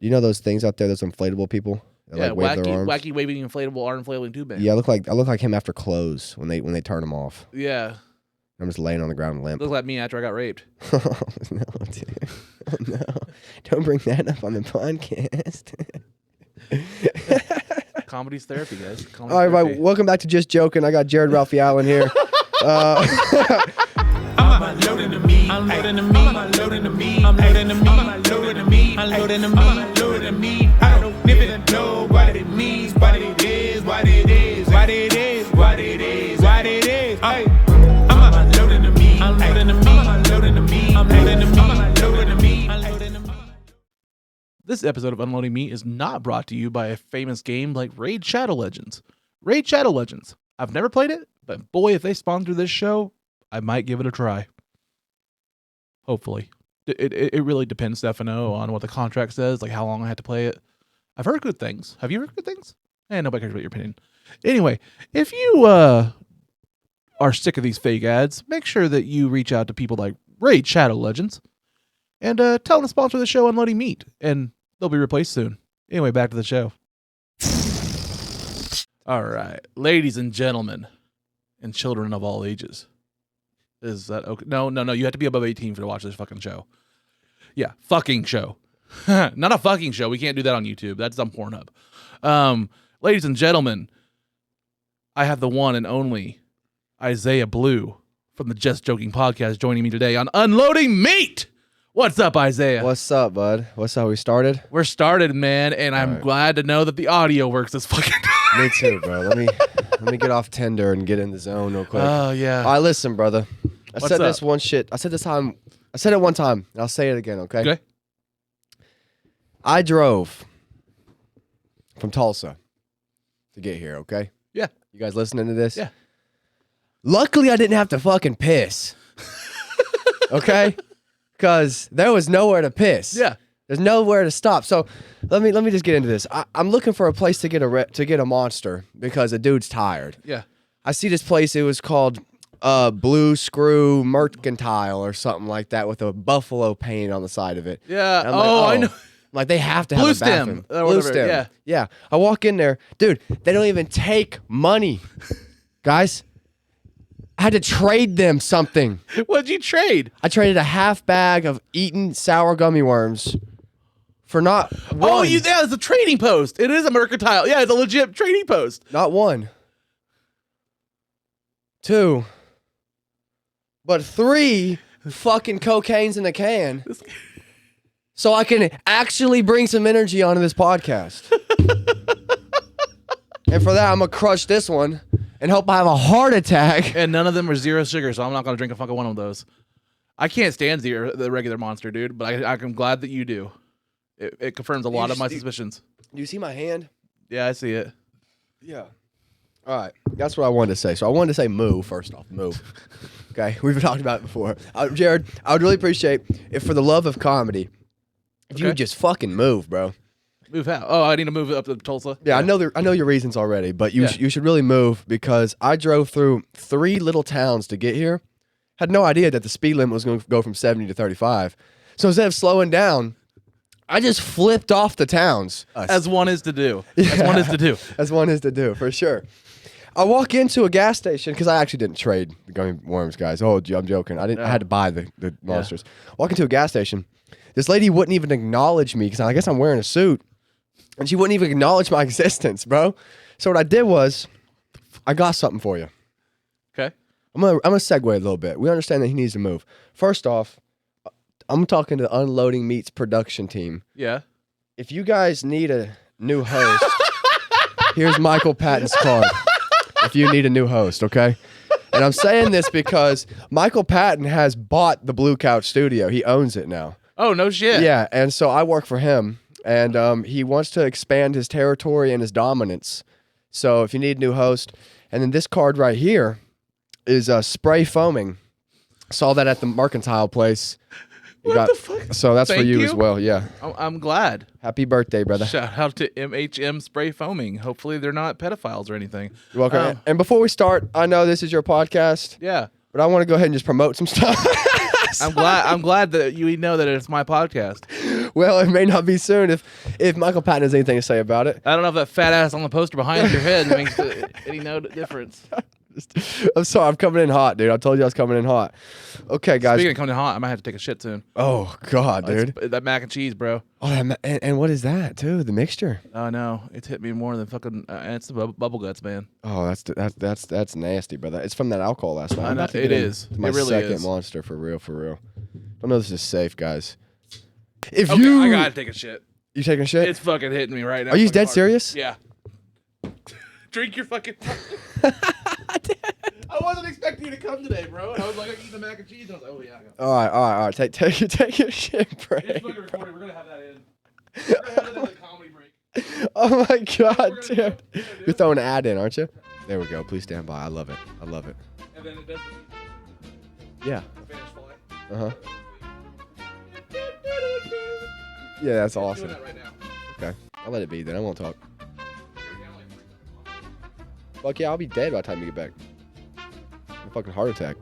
You know those things out there, those inflatable people that like wave their arms? Wacky waving inflatable arm flailing tube man. Yeah, I look like him after clothes when they turn him off. Yeah. I'm just laying on the ground limp. Look like me after I got raped. Oh, no, dude. Oh, no. Don't bring that up on the podcast. Comedy's therapy, guys. Comedy's All right, therapy. welcome back to Just Joking. I got Jared Ralphie Allen here. I'm unloading the meat. I'm loading the meat. I'm unloading the meat. I'm loading the meat. I'm unloading the meat. I'm loading the meat. I'm unloading the meat. I don't even know what it means, what it is, what it is, what it is, what it is, what it is. Hey, I'm unloading the meat. I'm loading the meat. I'm unloading the meat. I'm loading the meat. I'm unloading the meat. I'm loading the meat. This episode of Unloading Meat is not brought to you by a famous game like Raid Shadow Legends. Raid Shadow Legends. I've never played it, but boy, if they sponsor this show, I might give it a try. Hopefully. It really depends, Stefano, on what the contract says, like how long I have to play it. I've heard good things. Have you heard good things? Nobody cares about your opinion. Anyway, if you are sick of these fake ads, make sure that you reach out to people like Raid Shadow Legends and tell them to sponsor the show Unloading Meat, and they'll be replaced soon. Anyway, back to the show. All right, ladies and gentlemen, and children of all ages. Is that okay? No. You have to be above 18 to watch this fucking show. Yeah, fucking show. Not a fucking show. We can't do that on YouTube. That's on Pornhub. Ladies and gentlemen, I have the one and only Isaiah Blue from the Just Joking podcast joining me today on Unloading Meat. What's up, Isaiah? What's up, bud? What's up? We started? We're started, man, and I'm glad to know that the audio works this fucking time. Me too, bro. Let me get off Tinder and get in the zone real quick. Oh, yeah. All right, listen, brother. I What's said up? this one shit. I said it one time, and I'll say it again, okay? Okay. I drove from Tulsa to get here, okay? Yeah. You guys listening to this? Yeah. Luckily, I didn't have to fucking piss. Okay? Because there was nowhere to piss. Yeah. There's nowhere to stop. So let me just get into this. I'm looking for a place to get a monster because a dude's tired. Yeah. I see this place. It was called Blue Screw Mercantile or something like that with a buffalo paint on the side of it. Yeah. And I'm like, I know. Like they have to have Blue a bathroom. Stem. Blue Stem. Yeah. Yeah. I walk in there, dude. They don't even take money, guys. I had to trade them something. What'd you trade? I traded a half bag of eaten sour gummy worms for not one. Oh, yeah, it's a trading post. It is a mercantile. Yeah, it's a legit trading post. Not one. Two. But 3 fucking cocaines in a can. So I can actually bring some energy onto this podcast. And for that, I'm going to crush this one and hope I have a heart attack. And none of them are zero sugar, so I'm not going to drink a fucking one of those. I can't stand the regular Monster, dude, but I'm glad that you do. It confirms a lot of my suspicions. Do you see my hand? Yeah, I see it. Yeah. All right. That's what I wanted to say. So I wanted to say moo, first off. Moo. Okay? We've talked about it before. Jared, I would really appreciate if for the love of comedy, if you would just fucking move, bro. Move out. Oh, I need to move up to Tulsa. Yeah, I know your reasons already, but you should really move because I drove through 3 little towns to get here. Had no idea that the speed limit was going to go from 70 to 35. So instead of slowing down, I just flipped off the towns. As one is to do. As one is to do. As one is to do, for sure. I walk into a gas station because I actually didn't trade the gummy worms, guys. Oh, I'm joking. I had to buy the monsters. Walk into a gas station. This lady wouldn't even acknowledge me because I guess I'm wearing a suit. And she wouldn't even acknowledge my existence, bro. So what I did was, I got something for you. Okay. I'm gonna segue a little bit. We understand that he needs to move. First off, I'm talking to the Unloading Meats production team. Yeah. If you guys need a new host, here's Michael Patton's card. If you need a new host, okay? And I'm saying this because Michael Patton has bought the Blue Couch Studio. He owns it now. Oh, no shit. Yeah, and so I work for him. And he wants to expand his territory and his dominance. So if you need a new host, and then this card right here is spray foaming. Saw that at the mercantile place. What the fuck? So that's Thank for you you as well. Yeah. I'm glad. Happy birthday, brother. Shout out to MHM Spray Foaming. Hopefully they're not pedophiles or anything. You're welcome. And before we start, I know this is your podcast. Yeah. But I want to go ahead and just promote some stuff. I'm glad that you know that it's my podcast. Well, it may not be soon if Michael Patton has anything to say about it. I don't know if that fat ass on the poster behind your head makes any difference. I'm sorry, I'm coming in hot, dude. I told you I was coming in hot. Okay, guys. Speaking of coming in hot, I might have to take a shit soon. Oh God, dude. That mac and cheese, bro. Oh, and what is that too? The mixture. Oh no, it's hit me more than fucking. It's the bubble guts, man. Oh, that's nasty, brother. It's from that alcohol last night. I know, it is. My It really second is. monster for real. I know this is safe, guys. If Okay, you I gotta take a shit. you taking a shit? It's fucking hitting me right now. Are you fucking dead hard. serious? Yeah. Drink your fucking. I wasn't expecting you to come today, bro. And I was like, I eat the mac and cheese. And I was like, oh yeah. All right. Take your shit break. It's fucking recording. We're gonna have that in. We're gonna have that in the comedy break. Oh my God, We're dude. gonna do. You're throwing an ad in, aren't you? There we go. Please stand by. I love it. And then it does Yeah. the Spanish fly. Uh huh. Yeah, that's Doing awesome. that right now. Okay. I'll let it be then. I won't talk. Fuck yeah, I'll be dead by the time you get back. A fucking heart attack.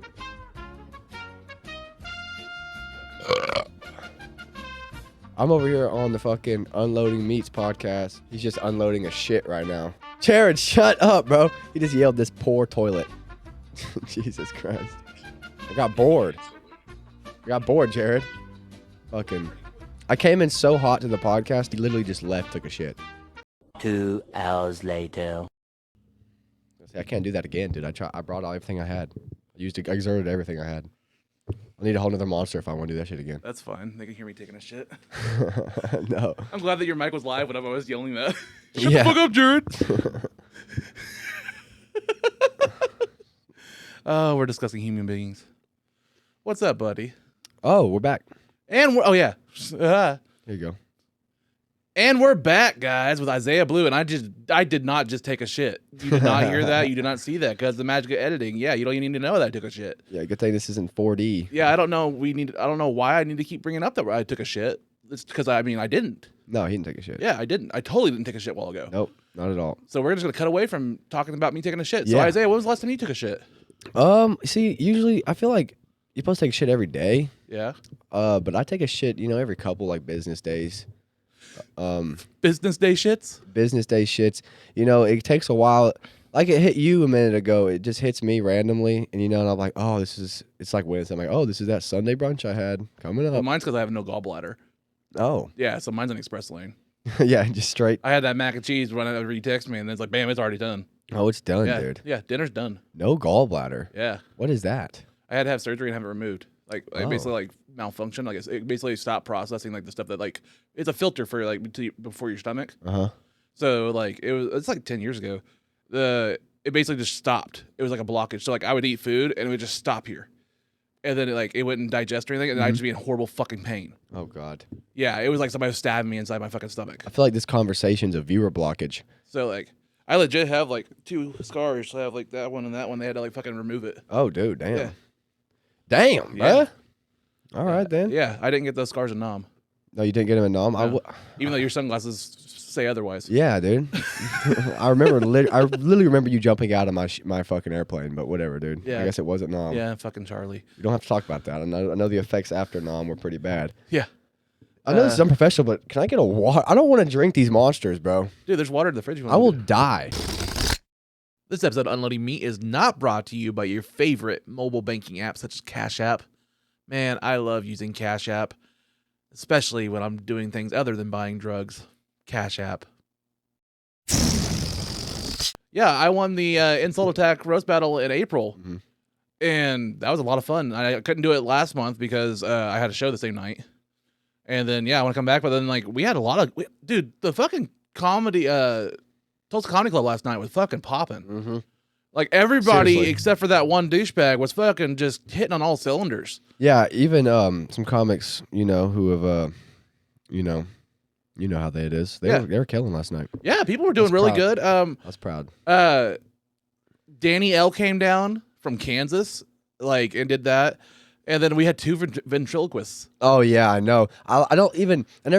I'm over here on the fucking Unloading Meats podcast. He's just unloading a shit right now. Jared, shut up, bro. He just yelled this poor toilet. Jesus Christ. I got bored. Jared. Fucking. I came in so hot to the podcast, he literally just left, took a shit. 2 hours later. I can't do that again, dude. I brought all everything I had. I exerted everything I had. I need a whole nother monster if I want to do that shit again. That's fine. They can hear me taking a shit. No. I'm glad that your mic was live when I was yelling that. Shut Yeah. the fuck up, Jared. Oh, we're discussing human beings. What's up, buddy? Oh, we're back. And we're, oh yeah. Here you go. And we're back, guys, with Isaiah Blue. And I did not just take a shit. You did not hear that. You did not see that because the magic of editing. Yeah, you don't even need to know that I took a shit. Yeah, good thing this isn't 4D. Yeah, I don't know. I don't know why I need to keep bringing up that I took a shit. It's because I didn't. No, he didn't take a shit. Yeah, I didn't. I totally didn't take a shit a while ago. Nope, not at all. So we're just gonna cut away from talking about me taking a shit. So Yeah. Isaiah, when was the last time you took a shit? See, usually I feel like you're supposed to take a shit every day. Yeah. But I take a shit, every couple like business days. Business day shits. Business day shits. It takes a while. Like it hit you a minute ago. It just hits me randomly, and and I'm like, oh, it's like Wednesday. I'm like, oh, this is that Sunday brunch I had coming up. Well, mine's because I have no gallbladder. Oh, Yeah, so mine's an express lane. yeah, just straight. I had that mac and cheese whenever you text me, and then it's like, bam, it's already done. Oh, it's done, Yeah, dude. yeah, dinner's done. No gallbladder. Yeah, What is that? I had to have surgery and have it removed. Like Oh. basically like malfunction. Like it basically stopped processing like the stuff that like it's a filter for like before your stomach. Uh-huh. So like it's like 10 years ago. It basically just stopped. It was like a blockage. So like I would eat food and it would just stop here. And then it wouldn't digest or anything, and I'd just be in horrible fucking pain. Oh, God. Yeah, it was like somebody was stabbing me inside my fucking stomach. I feel like this conversation's a viewer blockage. So like I legit have like 2 scars. I have like that one and that one. They had to like fucking remove it. Oh, dude, damn. Yeah. Damn, Yeah. bruh. All right, then. Yeah, I didn't get those scars in Nam. No, you didn't get him in Nom? No. Even though your sunglasses say otherwise. Yeah, dude. I remember. I literally remember you jumping out of my fucking airplane. But whatever, dude. Yeah. I guess it wasn't Nom. Yeah, fucking Charlie. You don't have to talk about that. I know the effects after Nom were pretty bad. Yeah. I know this is unprofessional, but can I get a water? I don't want to drink these monsters, bro. Dude, there's water in the fridge. If you I want will to. die. This episode of Unloading Meat is not brought to you by your favorite mobile banking apps such as Cash App. Man, I love using Cash App, especially when I'm doing things other than buying drugs. Cash App. Yeah, I won the Insult Attack roast battle in April, Mhm. and that was a lot of fun. I couldn't do it last month because I had a show the same night. And then, yeah, I want to come back, but then, like, we had a lot of... dude, the fucking comedy... Tulsa Comedy Club last night was fucking popping. Mm-hmm. Like, everybody Seriously. except for that one douchebag was fucking just hitting on all cylinders. Yeah, even some comics, who have, you know how it is. They were killing last night. Yeah, people were doing That's really proud. good. I was proud. Danny L came down from Kansas, like, and did that. And then we had 2 ventriloquists. Oh yeah, I know. I never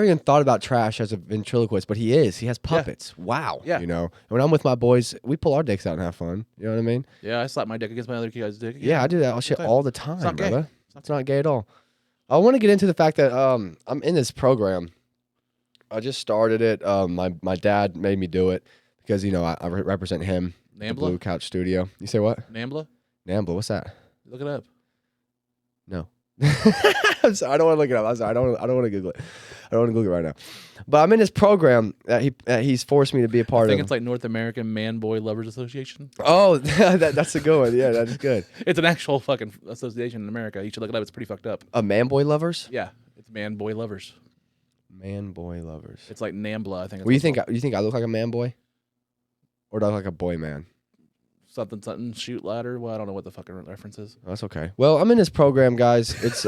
even thought about Trash as a ventriloquist, but he is. He has puppets. Wow. Yeah. And when I'm with my boys, we pull our dicks out and have fun. You know what I mean? Yeah, I slapped my dick against my other guy's dick. Yeah, I do that shit Okay. all the time, It's not gay. brother. It's not gay at all. I want to get into the fact that I'm in this program I just started it. My dad made me do it because I represent him. The Nambla? Blue Couch Studio. You say what? Nambla? Nambla. What's that? Look it up. No. I'm sorry, I don't want to look it up. I'm sorry. I don't want to Google it. I don't want to Google it right now. But I'm in this program that he's forced me to be a part I think of. it's like North American Man Boy Lovers Association. Oh, that's a good one. Yeah, that is good. It's an actual fucking association in America. You should look it up. It's pretty fucked up. Man boy lovers. Yeah, it's Man Boy Lovers. Man boy lovers. It's like Nambla, I think. Well, you think I look like a man boy, or do I look like a boy man? Something shoot ladder. Well, I don't know what the fucking reference is. Oh, that's okay. Well, I'm in this program, guys. It's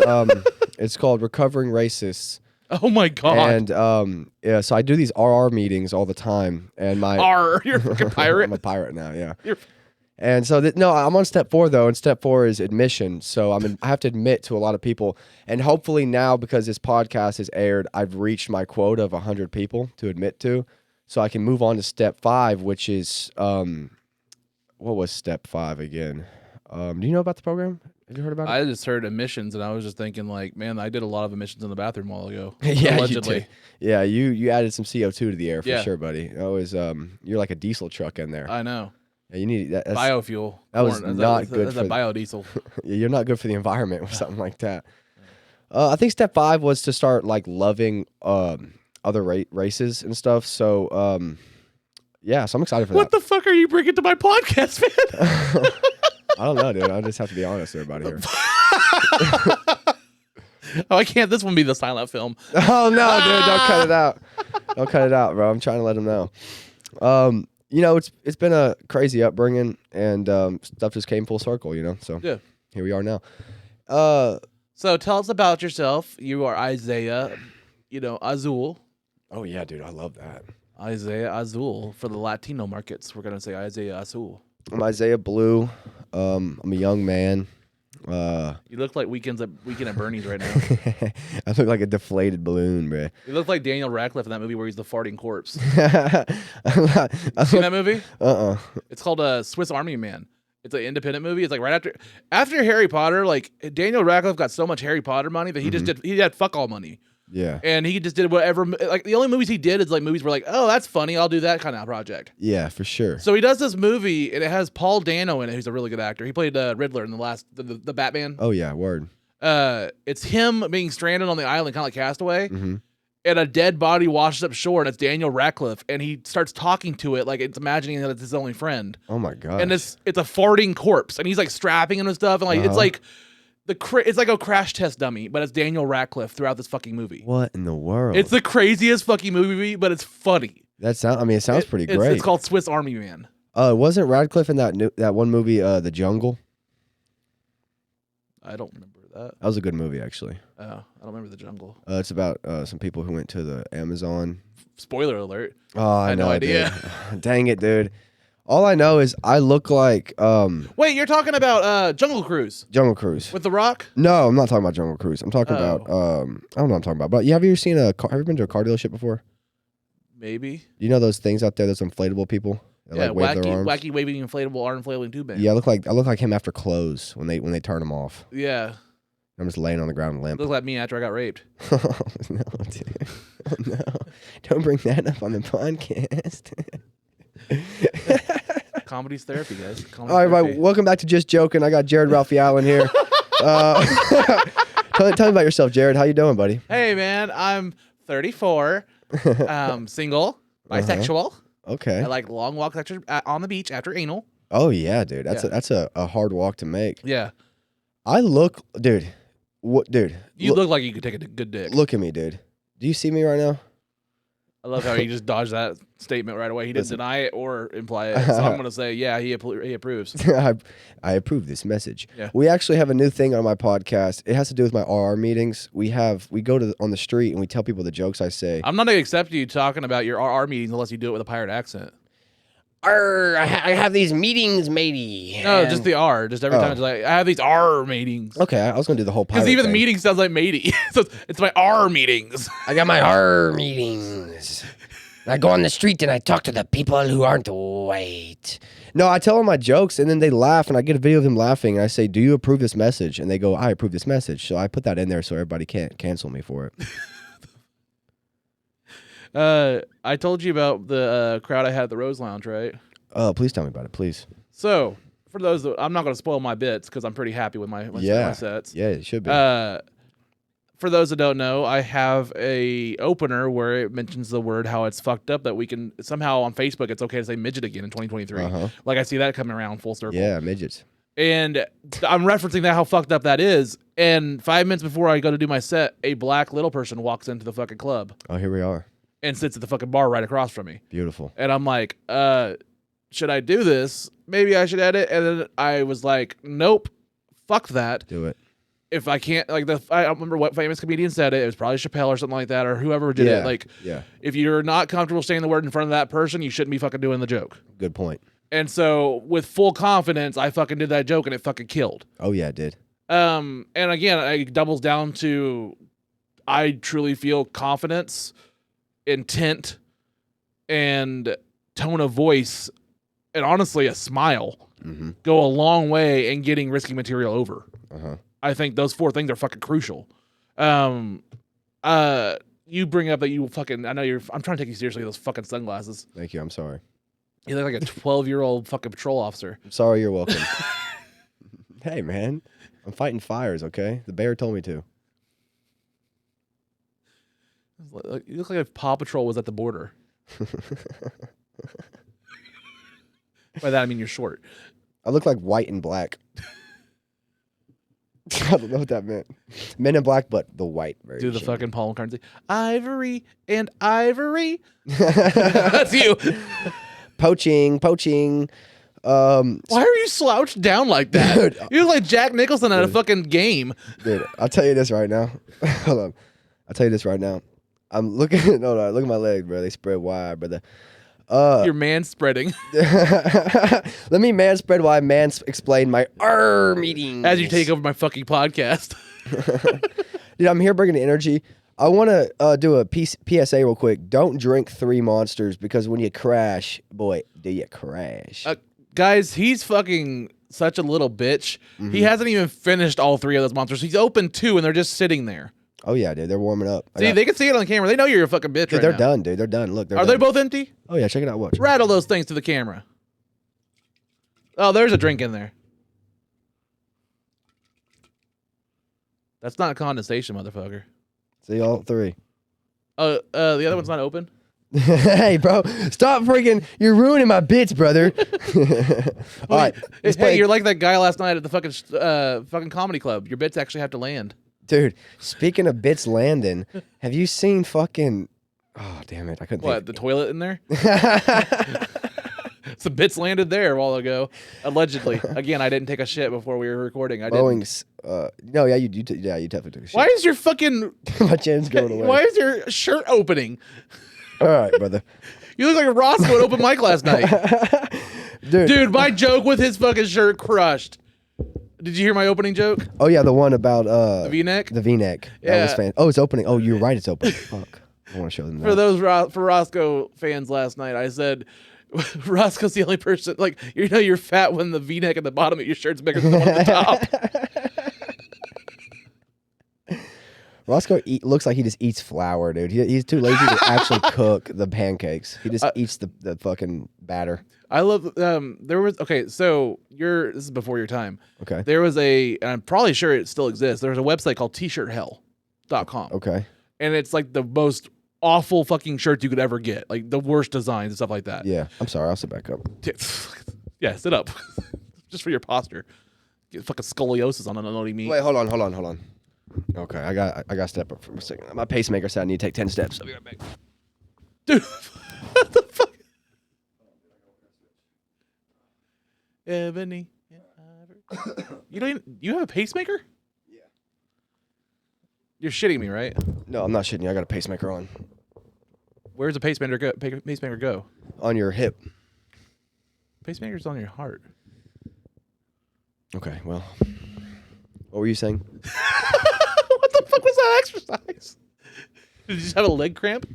it's called Recovering Racists. Oh my god! And yeah, so I do these RR meetings all the time, and my you're a fucking pirate. I'm a pirate now, yeah. You're... And so no, I'm on step 4 though, and step 4 is admission. So I have to admit to a lot of people, and hopefully now because this podcast has aired, I've reached my quota of 100 people to admit to, so I can move on to step 5, which is what was step 5 again? Do you know about the program? Have you heard about it? I just heard emissions, and I was just thinking, like, man, I did a lot of emissions in the bathroom a while ago. Yeah, allegedly. You did. Yeah, you added some CO2 to the air for Yeah. sure, buddy. That was you're like a diesel truck in there. I know. Yeah, you need that. Biofuel. That was Corn. not good That's for a biodiesel. You're not good for the environment or something like that. I think step 5 was to start like loving other races and stuff. So yeah, so I'm excited for What that. the fuck are you bringing to my podcast, man? I don't know, dude. I just have to be honest with everybody here. Oh, I can't. This one be the silent film. Oh no, dude! Don't cut it out. Don't cut it out, bro. I'm trying to let him know. It's been a crazy upbringing, and stuff just came full circle. So Yeah. here we are now. So tell us about yourself. You are Isaiah, Azul. Oh yeah, dude. I love that. Isaiah Azul for the Latino markets. We're gonna say Isaiah Azul. I'm Isaiah Blue. I'm a young man. You look like Weekend at Bernie's right now. I look like a deflated balloon, bro. You look like Daniel Radcliffe in that movie where he's the farting corpse. I Seen that movie? Uh-uh. It's called Swiss Army Man. It's an independent movie. It's like right after Harry Potter. Like Daniel Radcliffe got so much Harry Potter money that he had fuck all money. Yeah. And he just did whatever. Like the only movies he did is like movies where like, oh, that's funny. I'll do that kind of project. Yeah, for sure. So he does this movie, and it has Paul Dano in it, who's a really good actor. He played Riddler in the Batman. Oh yeah, word. It's him being stranded on the island, kind of like Castaway, Mm-hmm. and a dead body washes up shore, and it's Daniel Radcliffe, and he starts talking to it like it's imagining that it's his only friend. Oh my god. And it's a farting corpse, and he's like strapping him and stuff, and like it's like it's like a crash test dummy, but it's Daniel Radcliffe throughout this fucking movie. What in the world? It's the craziest fucking movie, but it's funny. It sounds pretty great. It's called Swiss Army Man. Wasn't Radcliffe in that one movie, The Jungle? I don't remember that. That was a good movie, actually. Oh, I don't remember The Jungle. It's about some people who went to the Amazon. Spoiler alert. Oh, I had know, no idea. Dude. Dang it, dude. All I know is I look like Wait, you're talking about Jungle Cruise Jungle Cruise. with The Rock? No, I'm not talking about Jungle Cruise. I'm talking Oh. about I don't know what I'm talking about. But have you ever seen have you been to a car dealership before? Maybe. You know those things out there, those inflatable people that Yeah, like wave their arms? wacky waving inflatable arm flailing tube man. Yeah, I look like him after clothes when they turn them off. Yeah. I'm just laying on the ground limp. Look like me after I got raped. Oh no, dude. Oh no. Don't bring that up on the podcast. Comedy's therapy, guys. Comedy's All right, therapy. welcome back to Just Joking. I got Jared Ralphie Allen here. Tell me about yourself, Jared. How you doing, buddy? Hey, man, I'm 34, single, bisexual. Okay. I like long walks on the beach after anal. Oh yeah, dude. Yeah. That's a hard walk to make. Yeah. I look, dude. What, dude? You look like you could take a good dick. Look at me, dude. Do you see me right now? I love how he just dodged that statement right away. He didn't deny it or imply it. So I'm going to say, yeah, he approves. I approve this message. Yeah. We actually have a new thing on my podcast. It has to do with my RR meetings. We go on the street and we tell people the jokes I say. I'm not going to accept you talking about your RR meetings unless you do it with a pirate accent. I have these meetings, matey. No, just the R. Just every time it's like, I have these R meetings. Okay, I was gonna do the whole pirate Because even the thing. meeting sounds like matey. So it's my R meetings. I got my R meetings. I go on the street and I talk to the people who aren't white. No, I tell them my jokes and then they laugh and I get a video of them laughing and I say, "Do you approve this message?" And they go, "I approve this message." So I put that in there so everybody can't cancel me for it. I told you about the crowd I had at the Rose Lounge, right? Please tell me about it, please. So, for those that, I'm not going to spoil my bits because I'm pretty happy with my sets. Yeah, it should be. For those that don't know, I have a opener where it mentions the word how it's fucked up that we can somehow on Facebook it's okay to say midget again in 2023. Like I see that coming around full circle. Yeah, midgets. And I'm referencing that how fucked up that is. And 5 minutes before I go to do my set, a black little person walks into the fucking club. Oh, here we are. And sits at the fucking bar right across from me. Beautiful. And I'm like, should I do this? Maybe I should edit. And then I was like, nope, fuck that. Do it. If I can't, like, I don't remember what famous comedian said it. It was probably Chappelle or something like that, or whoever did it. Like, if you're not comfortable saying the word in front of that person, you shouldn't be fucking doing the joke. Good point. And so, with full confidence, I fucking did that joke, and it fucking killed. Oh yeah, it did. And again, it doubles down to I truly feel confidence, intent, and tone of voice, and honestly, a smile go a long way in getting risky material over. I think those 4 things are fucking crucial. You bring up that you fucking, I'm trying to take you seriously, those fucking sunglasses. Thank you. I'm sorry. You look like a 12-year-old fucking patrol officer. I'm sorry. You're welcome. Hey, man. I'm fighting fires, okay? The bear told me to. You look like if Paw Patrol was at the border. By that, I mean you're short. I look like white and black. I don't know what that meant. Men in black, but the white version. Do the fucking Paul McCartney. Ivory and ivory. That's you. Poaching. Why are you slouched down like that? Dude, you look like Jack Nicholson at a fucking game. Dude, I'll tell you this right now. Hold on. I'll tell you this right now. I'm looking. No, look at my legs, bro. They spread wide, brother. You're man spreading. Let me man spread while I explain my meetings. As you take over my fucking podcast. Dude, I'm here bringing the energy. I want to do a PSA real quick. Don't drink 3 Monsters because when you crash, boy, do you crash. Guys, he's fucking such a little bitch. He hasn't even finished all 3 of those Monsters. He's opened 2 and they're just sitting there. Oh, yeah, dude. They're warming up. See, they can see it on the camera. They know you're a fucking bitch dude, they're done, dude. They're done. Look, Are they both empty? Oh, yeah. Check it out. Watch. Rattle those things to the camera. Oh, there's a drink in there. That's not condensation, motherfucker. See all 3. The other one's not open? Hey, bro. Stop freaking. You're ruining my bits, brother. All right. Hey, you're like that guy last night at the fucking comedy club. Your bits actually have to land. Dude, speaking of bits landing, have you seen fucking... Oh, damn it. I couldn't What, think. the toilet in there? Some bits landed there a while ago, allegedly. Again, I didn't take a shit before we were recording. I didn't. Boeing's... no, yeah, you definitely took a shit. Why is your fucking... My chin's going away. Why is your shirt opening? All right, brother. You look like a Roscoe at open mic last night. Dude, my joke with his fucking shirt crushed. Did you hear my opening joke? Oh, yeah, the one about... the V-neck? The V-neck. Yeah. That was fan. Oh, it's opening. Oh, you're right, it's opening. Fuck. I want to show them that. For those for Roscoe fans last night, I said... Roscoe's the only person, like, you know you're fat when the V-neck at the bottom of your shirt's bigger than the one at the top. Roscoe looks like he just eats flour, dude. He's too lazy to actually cook the pancakes. He just eats the fucking batter. I love, so this is before your time. Okay. There was and I'm probably sure it still exists, there was a website called tshirthell.com. Okay. And it's like the most awful fucking shirt you could ever get, like the worst designs and stuff like that. Yeah, I'm sorry. I'll sit back up. Yeah, sit up, just for your posture. Get fucking scoliosis on UnloadingMeat. Wait, hold on. Okay, I got to step up for a second. My pacemaker said I need to take 10 steps. I'll be right back. Dude, what the fuck? Ebony and ivory. You have a pacemaker? Yeah. You're shitting me, right? No, I'm not shitting you. I got a pacemaker on. Where's the pacemaker go? On your hip. Pacemaker's on your heart. Okay, well. What were you saying? What the fuck was that exercise? Did you just have a leg cramp?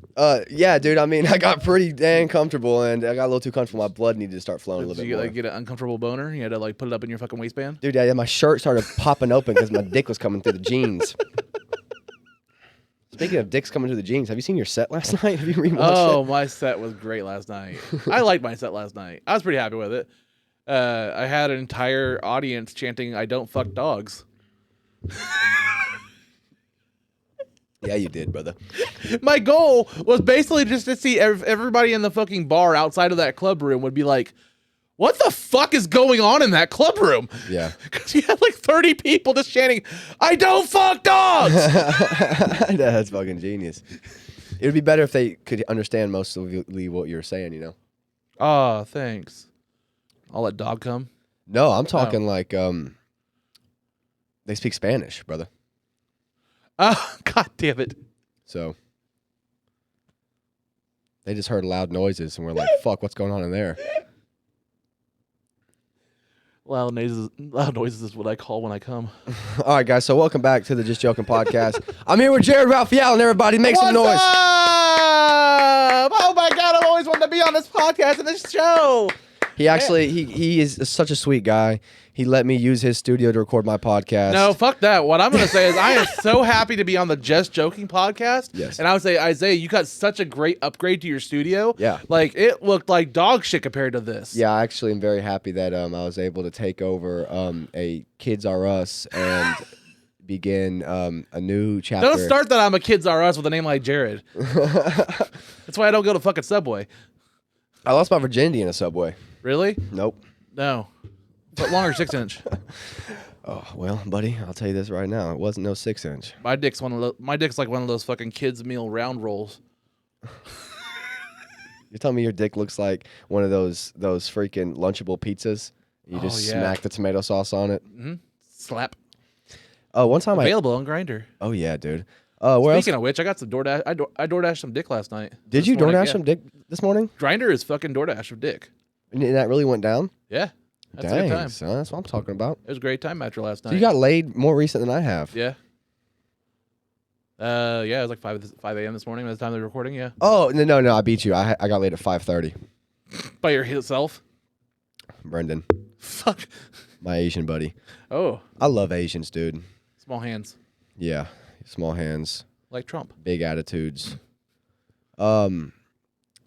Yeah, dude. I mean, I got pretty dang comfortable, and I got a little too comfortable. My blood needed to start flowing a little bit more. Did you get an uncomfortable boner? You had to like put it up in your fucking waistband? Dude, yeah, my shirt started popping open because my dick was coming through the jeans. Speaking of dicks coming to the jeans, have you seen your set last night? Have you rewatched Oh, it? my set was great last night. I liked my set last night. I was pretty happy with it. I had an entire audience chanting, "I don't fuck dogs." Yeah, you did, brother. My goal was basically just to see everybody in the fucking bar outside of that club room would be like, what the fuck is going on in that club room? Yeah. Because you had like 30 people just chanting, "I don't fuck dogs." That's fucking genius. It would be better if they could understand mostly what you were saying, you know? Oh, thanks. I'll let dog come. No, I'm talking like they speak Spanish, brother. Oh, God damn it. So they just heard loud noises and we're like, fuck, what's going on in there? Loud noises is what I call when I come. All right, guys, so welcome back to the Just Joking podcast. I'm here with Jared Ralphie Allen. Everybody make some noise. What's up? Oh my God, I've always wanted to be on this podcast and this show. He actually, he is such a sweet guy. He let me use his studio to record my podcast. No, fuck that. What I'm going to say is I am so happy to be on the Just Joking podcast. Yes. And I would say, Isaiah, you got such a great upgrade to your studio. Yeah. Like, it looked like dog shit compared to this. Yeah, I actually am very happy that I was able to take over a Kids R Us and begin a new chapter. Don't start that I'm a Kids R Us with a name like Jared. That's why I don't go to fucking Subway. I lost my virginity in a Subway. Really? Nope. No. But longer 6-inch. Oh, well, buddy, I'll tell you this right now. It wasn't no 6-inch. My dick's like one of those fucking kids meal round rolls. You're telling me your dick looks like one of those freaking Lunchable pizzas? You just smack the tomato sauce on it? Mm-hmm. Slap. Oh, one time Available on Grindr. Oh, yeah, dude. Where Speaking of which, I got some DoorDash. I DoorDashed some dick last night. Did you DoorDash some dick this morning? Grindr is fucking DoorDash of dick. And that really went down? Yeah. That's a Dang, good time. son, that's what I'm talking about. It was a great time after last night. So you got laid more recent than I have. Yeah. Yeah, it was like 5 a.m. this morning by the time they were recording, yeah. Oh, no, I beat you. I got laid at 5:30. By yourself? Brendan, Fuck. my Asian buddy. Oh, I love Asians, dude. small hands. Yeah, small hands, Like Trump. big attitudes. No,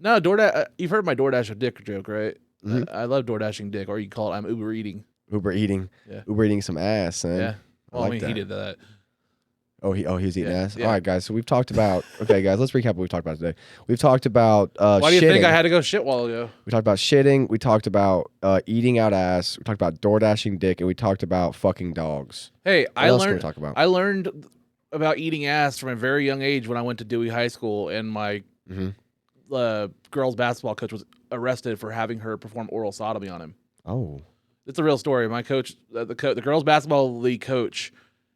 DoorDash. You've heard my DoorDash of dick joke, right? Mhm. I love DoorDashing dick, or you can call it I'm Uber eating. Uber eating. Yeah. Uber eating some ass, son. Yeah. Well, like I mean, that. he did that. Oh, he's eating Yeah, ass. yeah. All right, guys. So we've talked about. Okay, guys. Let's recap what we talked about today. We've talked about Why do you shitting. think I had to go shit a while ago? We talked about shitting. We talked about eating out ass. We talked about DoorDashing dick, and we talked about fucking dogs. Hey, What else can we talk about? I learned about eating ass from a very young age when I went to Dewey High School, and my Mhm. girls basketball coach was arrested for having her perform oral sodomy on him. Oh. It's a real story. My coach, the girls basketball league coach,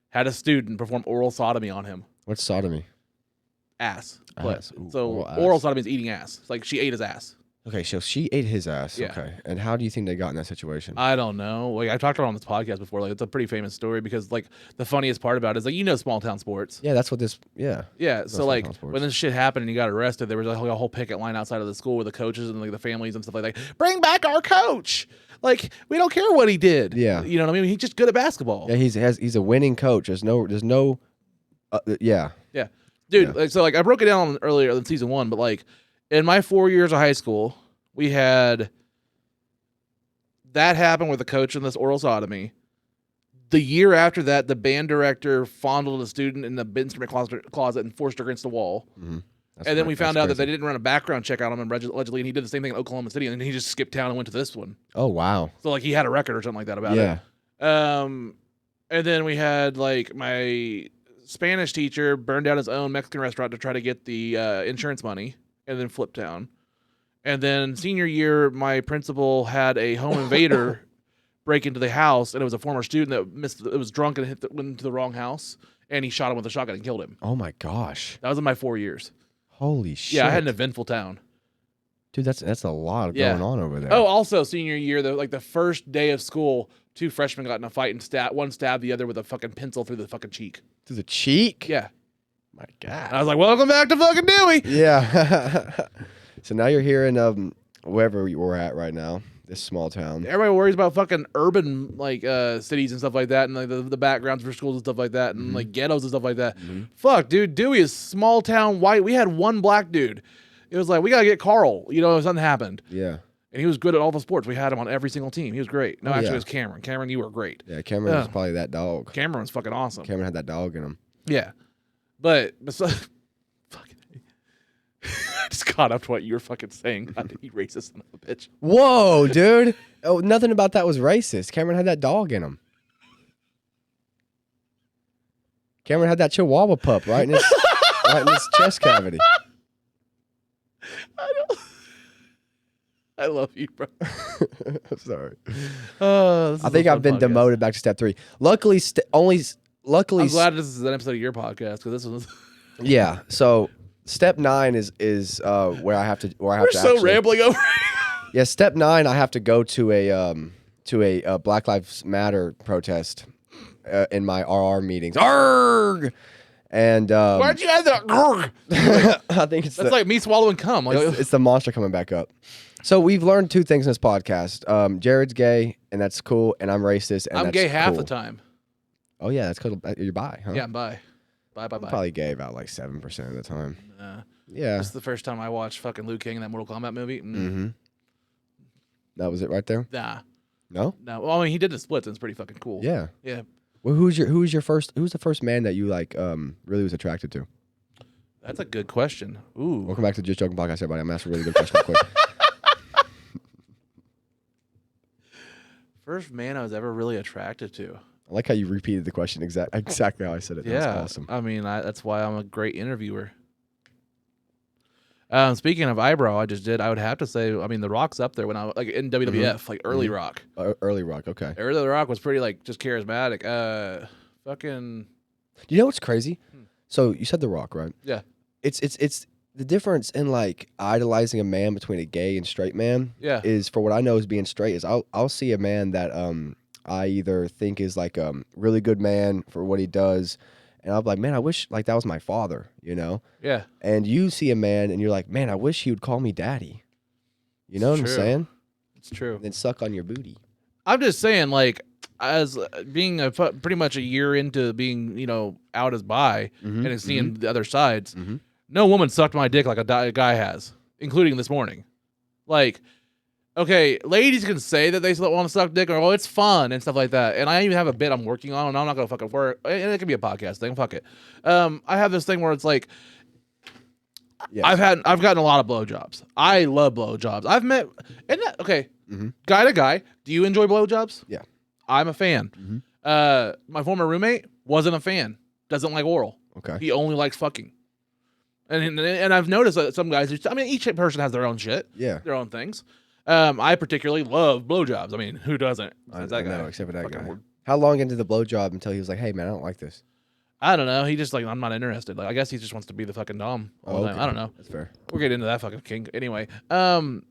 had a student perform oral sodomy on him. What's sodomy? Ass. Ass. But, Ooh, so oral oral ass. sodomy is eating ass. It's like she ate his ass. Okay, so she ate his ass. Yeah. Okay. And how do you think they got in that situation? I don't know. Like I talked about it on this podcast before. Like it's a pretty famous story because like the funniest part about it is like small town sports. Yeah, that's what this. Yeah. Yeah. So like small town sports. when this shit happened and he got arrested, there was like a whole picket line outside of the school with the coaches and like the families and stuff like that. Bring back our coach. Like we don't care what he did. Yeah. You know what I mean? He's just good at basketball. Yeah, he's a winning coach. There's no. Yeah. Yeah. Dude, Yeah. like so like I broke it down earlier in season 1, but like in my 4 years of high school, we had that happen with the coach in this oral sodomy. The year after that, the band director fondled a student in the instrument closet and forced her against the wall. Mm-hmm. And then we found out that they didn't run a background check on him allegedly, and he did the same thing in Oklahoma City, and he just skipped town and went to this one. Oh wow. So like he had a record or something like that about Yeah. it. And then we had like my Spanish teacher burned down his own Mexican restaurant to try to get the insurance money, and then flipped town. And then senior year, my principal had a home invader break into the house, and it was a former student that was drunk and went into the wrong house, and he shot him with a shotgun and killed him. Oh my gosh. That was in my 4 years. Holy shit. Yeah, I had an eventful town. Dude, that's a lot Yeah. going on over there. Oh, also senior year, the first day of school, 2 freshmen got in a fight and one stabbed the other with a fucking pencil through the fucking cheek. To the cheek? Yeah. My And God. I was like, welcome back to fucking Dewey. Yeah. So now you're here in wherever you were at right now. this small town. Everybody worries about fucking urban like cities and stuff like that, and like the backgrounds for schools and stuff like that, and like ghettos and stuff like that. Fuck, dude, Dewey is small town white. We had one black dude. It was like we gotta get Carl. You know, something happened. Yeah. And he was good at all the sports. We had him on every single team. He was great. No, actually, yeah. it was Cameron. Cameron, you were great. Yeah, Cameron was probably that dog. Cameron was fucking awesome. Cameron had that dog in him. Yeah. But besides, fucking, I just caught up to what you were fucking saying. Not to eat racist son of a bitch. Whoa, dude. Oh, nothing about that was racist. Cameron had that dog in him. Cameron had that Chihuahua pup right in his chest cavity. I love you, bro. I'm sorry. I think I've been demoted back to step 3. Luckily, I'm glad this is an episode of your podcast because this was. Yeah. So step 9 is where I have to We're so rambling over. Yeah. Step 9, I have to go to a Black Lives Matter protest in my RR meetings. Arrgh! And Why'd you add that? I think That's like me swallowing cum. Like, it's the monster coming back up. So we've learned 2 things in this podcast. Jared's gay, and that's cool, and I'm racist, and I'm that's gay half cool. the time. Oh yeah, that's because you're bi, huh? Yeah, I'm bi. Bye. I'm probably gay about like 7% of the time. Yeah. This is the first time I watched fucking Liu Kang in that Mortal Kombat movie. Mm-hmm. That was it right there? Nah. No? No. Well, I mean, he did the splits, and it's pretty fucking cool. Yeah. Yeah. Well, who's the first man that you like really was attracted to? That's a good question. Ooh. Welcome back to Just Joking Podcast, everybody. I'm asking a really good question real quick. First man I was ever really attracted to. I like how you repeated the question exactly how I said it. Yeah. That was awesome. I mean, that's why I'm a great interviewer. Speaking of eyebrow, I would have to say, I mean, The Rock's up there when I like in WWF, like early Rock. Early Rock, okay. Early Rock was pretty like just charismatic. Fucking. You know what's crazy? So you said The Rock, right? Yeah. It's the difference in like idolizing a man between a gay and straight man. Yeah. Is for what I know as being straight is I'll see a man that I either think is like a really good man for what he does. And I'm like, man, I wish like that was my father, you know? Yeah. And you see a man and you're like, man, I wish he would call me daddy. You know what I'm saying? It's true. And then suck on your booty. I'm just saying, like, as being pretty much a year into being, you know, out as bi and seeing the other sides, no woman sucked my dick like a guy has, including this morning. Like, okay, ladies can say that they want to suck dick or, oh, it's fun and stuff like that. And I even have a bit I'm working on, and I'm not going to fucking work. And it can be a podcast thing. Fuck it. I have this thing where it's like, yes. I've gotten a lot of blowjobs. I love blowjobs. I've met, guy to guy. Do you enjoy blowjobs? Yeah. I'm a fan. My former roommate wasn't a fan. Doesn't like oral. Okay. He only likes fucking. And I've noticed that some guys, I mean, each person has their own shit. Yeah. Their own things. I particularly love blowjobs. I mean, who doesn't? I know, except for that guy. How long into the blowjob until he was like, hey, man, I don't like this? I don't know. He just like, I'm not interested. Like, I guess he just wants to be the fucking dom all the time. I don't know. That's fair. We'll get into that fucking kink anyway. But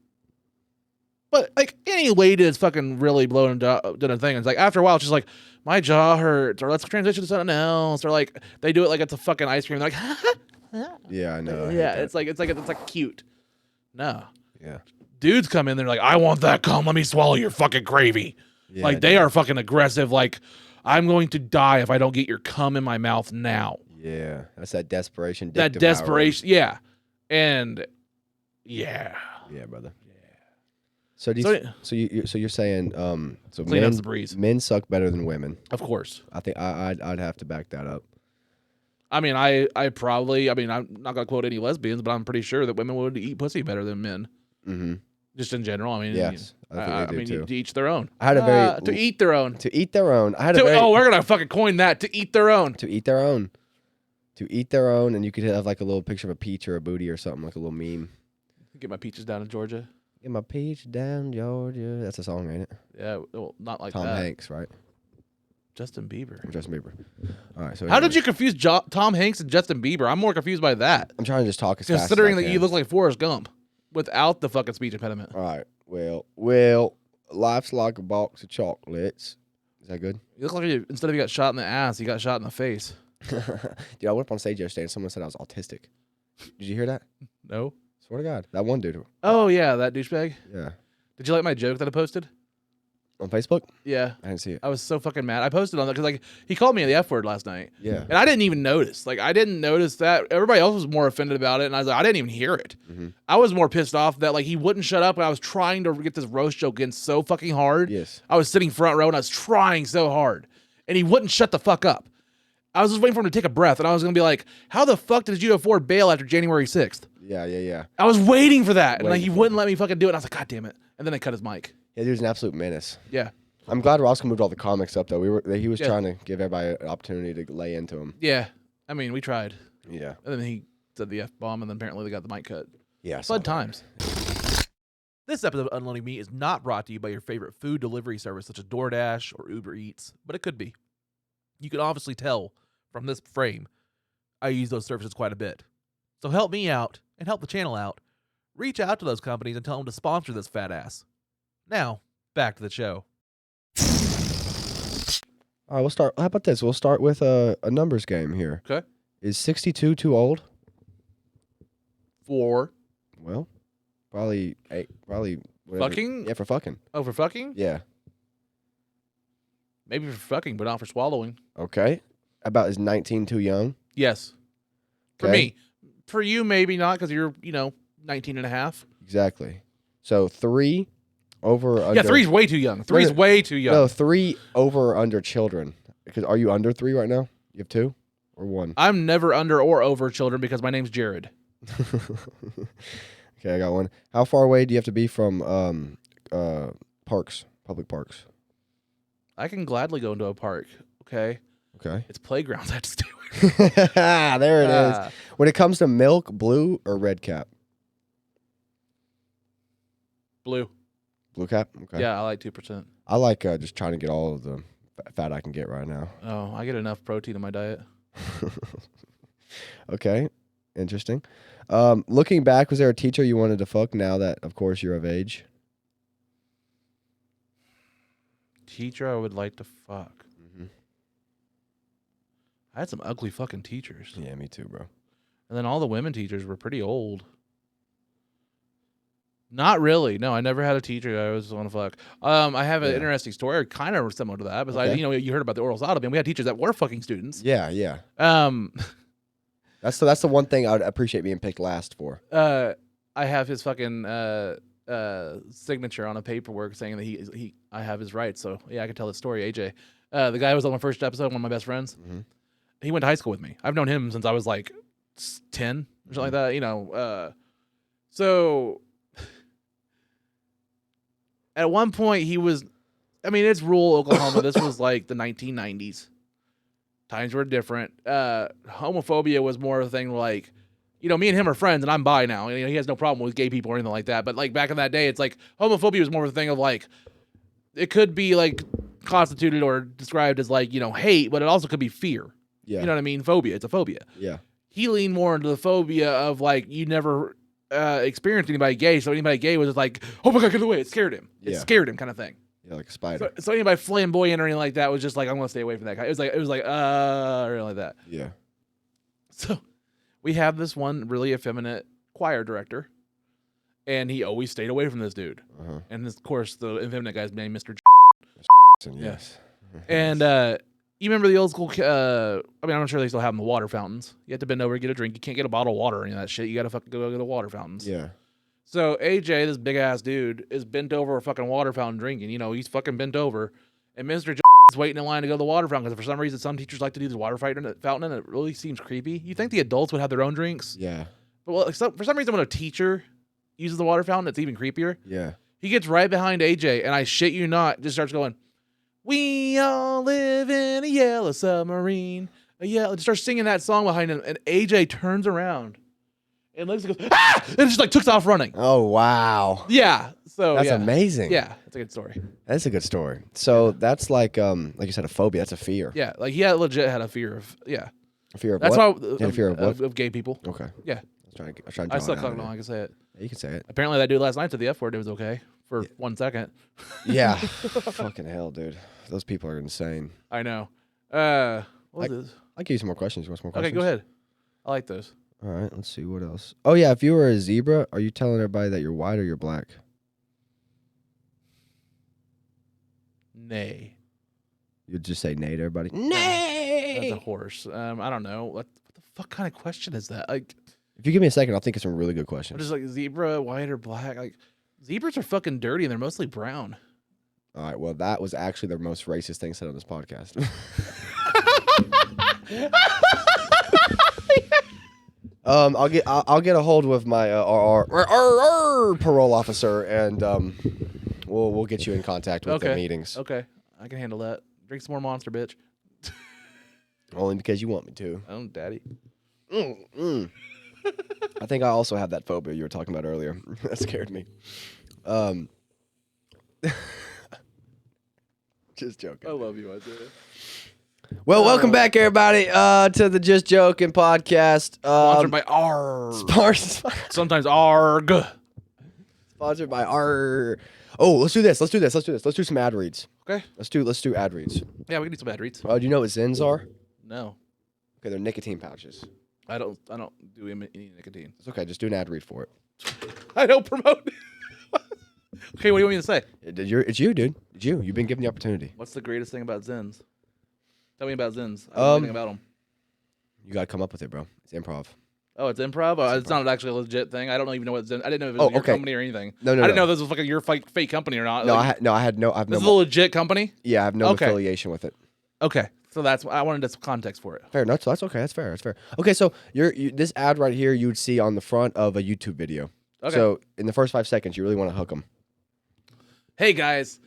like any lady that's fucking really blown done a thing, it's like after a while, it's just like my jaw hurts, or let's transition to something else, or like they do it like it's a fucking ice cream. They're like, yeah, I know. Yeah, it's like cute. No. Yeah. Dudes come in, they're like, I want that cum. Let me swallow your fucking gravy. Yeah, like they are fucking aggressive. Like I'm going to die if I don't get your cum in my mouth now. Yeah, that's that desperation. That desperation. Yeah, and yeah. Yeah, brother. So you're saying so clean up the breeze. Men suck better than women. Of course. I think I'd have to back that up. I mean, I'm not gonna quote any lesbians, but I'm pretty sure that women would eat pussy better than men. Mm-hmm. Just in general. I mean, yes, I think they do too. To each their own. I had a very to eat their own. To eat their own. We're gonna fucking coin that. To eat their own. To eat their own. To eat their own, and you could have like a little picture of a peach or a booty or something, like a little meme. Get my peaches down in Georgia. Get my peach down, Georgia. That's a song, ain't it? Yeah, well, not like Tom that. Tom Hanks, right? Justin Bieber. All right. So how did you confuse Tom Hanks and Justin Bieber? I'm more confused by that. I'm trying to just talk as fast as I can. Considering that you look like Forrest Gump without the fucking speech impediment. All right. Well, life's like a box of chocolates. Is that good? You look like instead of you got shot in the ass, you got shot in the face. Dude, I went up on stage yesterday and someone said I was autistic. Did you hear that? No. Swear to God, that one dude. Oh yeah, that douchebag. Yeah. Did you like my joke that I posted? On Facebook? Yeah. I didn't see it. I was so fucking mad. I posted on that because like he called me the F word last night. Yeah. And I didn't even notice. Like I didn't notice that. Everybody else was more offended about it, and I was like, I didn't even hear it. I was more pissed off that like he wouldn't shut up, and I was trying to get this roast joke in so fucking hard. Yes. I was sitting front row and I was trying so hard, and he wouldn't shut the fuck up. I was just waiting for him to take a breath, and I was gonna be like, "How the fuck did you afford bail after January 6th?" Yeah. I was waiting for that, and like Waiting he for wouldn't let me fucking do it. And I was like, "God damn it!" And then they cut his mic. Yeah, dude's an absolute menace. Yeah. I'm glad Roscoe moved all the comics up, though. He was Yeah. trying to give everybody an opportunity to lay into him. Yeah. I mean, we tried. Yeah. And then he said the F-bomb, and then apparently they got the mic cut. Yeah. I saw Fun that. times. This episode of Unloading Meat is not brought to you by your favorite food delivery service such as DoorDash or Uber Eats, but it could be. You can obviously tell from this frame I use those services quite a bit. So help me out and help the channel out. Reach out to those companies and tell them to sponsor this fat ass. Now, back to the show. All right, we'll start. How about this? We'll start with a numbers game here. Okay. Is 62 too old? 4. Well, probably 8. Probably whatever. Fucking? Yeah, for fucking. Oh, for fucking? Yeah. Maybe for fucking, but not for swallowing. Okay. About is 19 too young? Yes. For Okay. me. For you, maybe not, because you're, 19 and a half. Exactly. So 3 over or under. Yeah, 3's way too young. 3's no. way too young. No, 3 over or under children. Because are you under 3 right now? You have 2 or 1? I'm never under or over children because my name's Jared. Okay, I got one. How far away do you have to be from parks, public parks? I can gladly go into a park, okay? Okay. It's playgrounds I have to stay away from. There it is. Ah. When it comes to milk, blue or red cap? Blue. Blue cap? Okay. Yeah, I like 2%. I like just trying to get all of the fat I can get right now. Oh, I get enough protein in my diet. Okay. Interesting. Looking back, was there a teacher you wanted to fuck now that, of course, you're of age? Teacher I would like to fuck. Mm-hmm. I had some ugly fucking teachers. Yeah, me too, bro. And then all the women teachers were pretty old. Not really. No, I never had a teacher I was want to fuck. I have an interesting story, kind of similar to that. Because Okay. you heard about the oral sodomy, and we had teachers that were fucking students. Yeah. That's the one thing I would appreciate being picked last for. I have his fucking signature on a paperwork saying that I have his rights. So yeah, I can tell this story. AJ, the guy who was on my first episode, one of my best friends. Mm-hmm. He went to high school with me. I've known him since I was like 10 or something like that. So at one point he was, it's rural Oklahoma. This was like the 1990s. Times were different. Homophobia was more of a thing like, me and him are friends and I'm bi now. He has no problem with gay people or anything like that. But like back in that day, it's like homophobia was more of a thing of like, it could be like constituted or described as like, hate, but it also could be fear. Yeah. You know what I mean? Phobia. It's a phobia. Yeah. He leaned more into the phobia of like, you never experienced anybody gay. So anybody gay was just like, oh my God, get away. It scared him. It Yeah. scared him kind of thing. Yeah, like a spider. So anybody flamboyant or anything like that was just like, I'm going to stay away from that guy. It was like, or like that. Yeah. So we have this one really effeminate choir director, and he always stayed away from this dude. Uh-huh. And this, of course, the effeminate guy's name, Mr. Yes. And you remember the old school? I'm sure they still have them, the water fountains. You have to bend over to get a drink. You can't get a bottle of water or any of that shit. You got to fucking go to the water fountains. Yeah. So AJ, this big ass dude, is bent over a fucking water fountain drinking. He's fucking bent over, and Mr. is waiting in line to go to the water fountain because for some reason some teachers like to do this water fountain, and it really seems creepy. You think the adults would have their own drinks? Yeah. But for some reason, when a teacher uses the water fountain, it's even creepier. Yeah. He gets right behind AJ, and I shit you not, just starts going, "We all live in a yellow submarine." Just starts singing that song behind him, and AJ turns around and looks and goes, "Ah!" and just like took off running. Oh, wow. Yeah. So That's yeah. amazing. Yeah, that's a good story. That's a good story. So that's like you said, a phobia. That's a fear. Yeah, like he legit had a fear of A fear of That's what? why You had a fear of what? of gay people. Okay. Yeah, I was trying to I draw still it out don't know of how I can say it. it. Yeah, you can say it. Apparently, that dude last night said the F word. It was okay for 1 second. Yeah. Fucking hell, dude. Those people are insane. I know. What is this? I'll give you some more questions. You want some more questions? Okay, go ahead. I like those. All right. Let's see what else. Oh, yeah. If you were a zebra, are you telling everybody that you're white or you're black? Nay. You'd just say nay to everybody. That's Nay. a horse. I don't know. What the fuck kind of question is that? Like, If you give me a second, I'll think of some really good I'm questions. just like zebra, white or black. Like, zebras are fucking dirty and they're mostly brown. All right. Well, that was actually the most racist thing said on this podcast. I'll get a hold with my parole officer, and we'll get you in contact with the meetings. Okay. I can handle that. Drink some more Monster, bitch. Only because you want me to. Oh, daddy. I think I also have that phobia you were talking about earlier. That scared me. Just joking. I love you, Isaiah. Well, welcome back, everybody, to the Just Joking podcast. Sponsored by ARG. Sometimes ARG. Sponsored by ARG. Oh, let's do this. Let's do some ad reads. Okay. Let's do ad reads. Yeah, we can do some ad reads. Do you know what Zins are? No. Okay, they're nicotine pouches. I don't do any nicotine. It's okay. Just do an ad read for it. I don't promote. Okay, what do you want me to say? It's you, dude. It's you. You've been given the opportunity. What's the greatest thing about Zins? Tell me about Zins. I don't know anything about them. You gotta come up with it, bro. It's improv. Oh, it's improv? Oh, it's not actually a legit thing. I don't even know what Zins. I didn't know if it was your company or anything. No. I didn't know this was fucking your fake company or not. No, Like, I've this is a legit company. Yeah, I have no affiliation with it. Okay, so I wanted some context for it. Fair. No, that's okay. That's fair. That's fair. Okay, so this ad right here you would see on the front of a YouTube video. Okay. So in the first 5 seconds, you really want to hook them. Hey guys,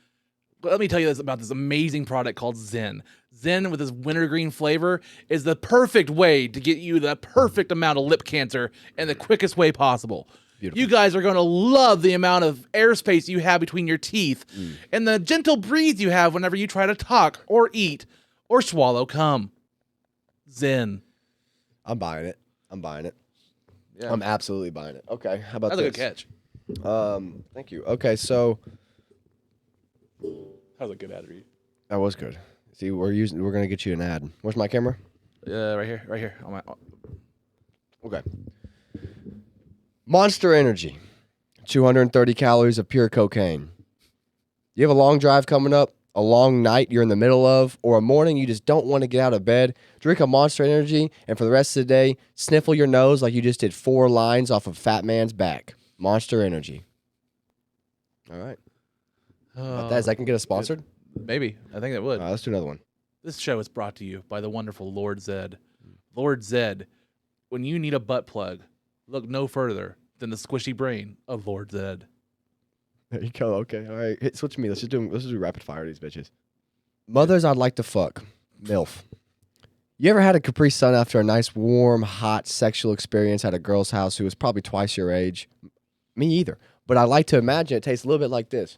let me tell you about this amazing product called Zen. Zen with this wintergreen flavor is the perfect way to get you the perfect amount of lip cancer in the quickest way possible. Beautiful. You guys are going to love the amount of airspace you have between your teeth and the gentle breeze you have whenever you try to talk or eat or swallow cum. Zen. I'm buying it. Yeah. I'm absolutely buying it. Okay, how about That's this? a good catch. Thank you. Okay, so That was a good ad read. that was good. See, we're gonna get you an ad. Where's my camera? Right here. On my. Okay. Monster Energy, 230 calories of pure cocaine. You have a long drive coming up, a long night you're in the middle of, or a morning you just don't want to get out of bed. Drink a Monster Energy, and for the rest of the day, sniffle your nose like you just did 4 lines off of Fat Man's back. Monster Energy. All right. About that, is that can get us sponsored? Maybe. I think it would. All right, let's do another one. This show is brought to you by the wonderful Lord Zed. Lord Zed, when you need a butt plug, look no further than the squishy brain of Lord Zed. There you go. Okay. All right. Switch me. Let's just do rapid fire these bitches. Mothers I'd like to fuck. MILF. You ever had a Capri Sun after a nice, warm, hot sexual experience at a girl's house who was probably twice your age? Me either. But I like to imagine it tastes a little bit like this.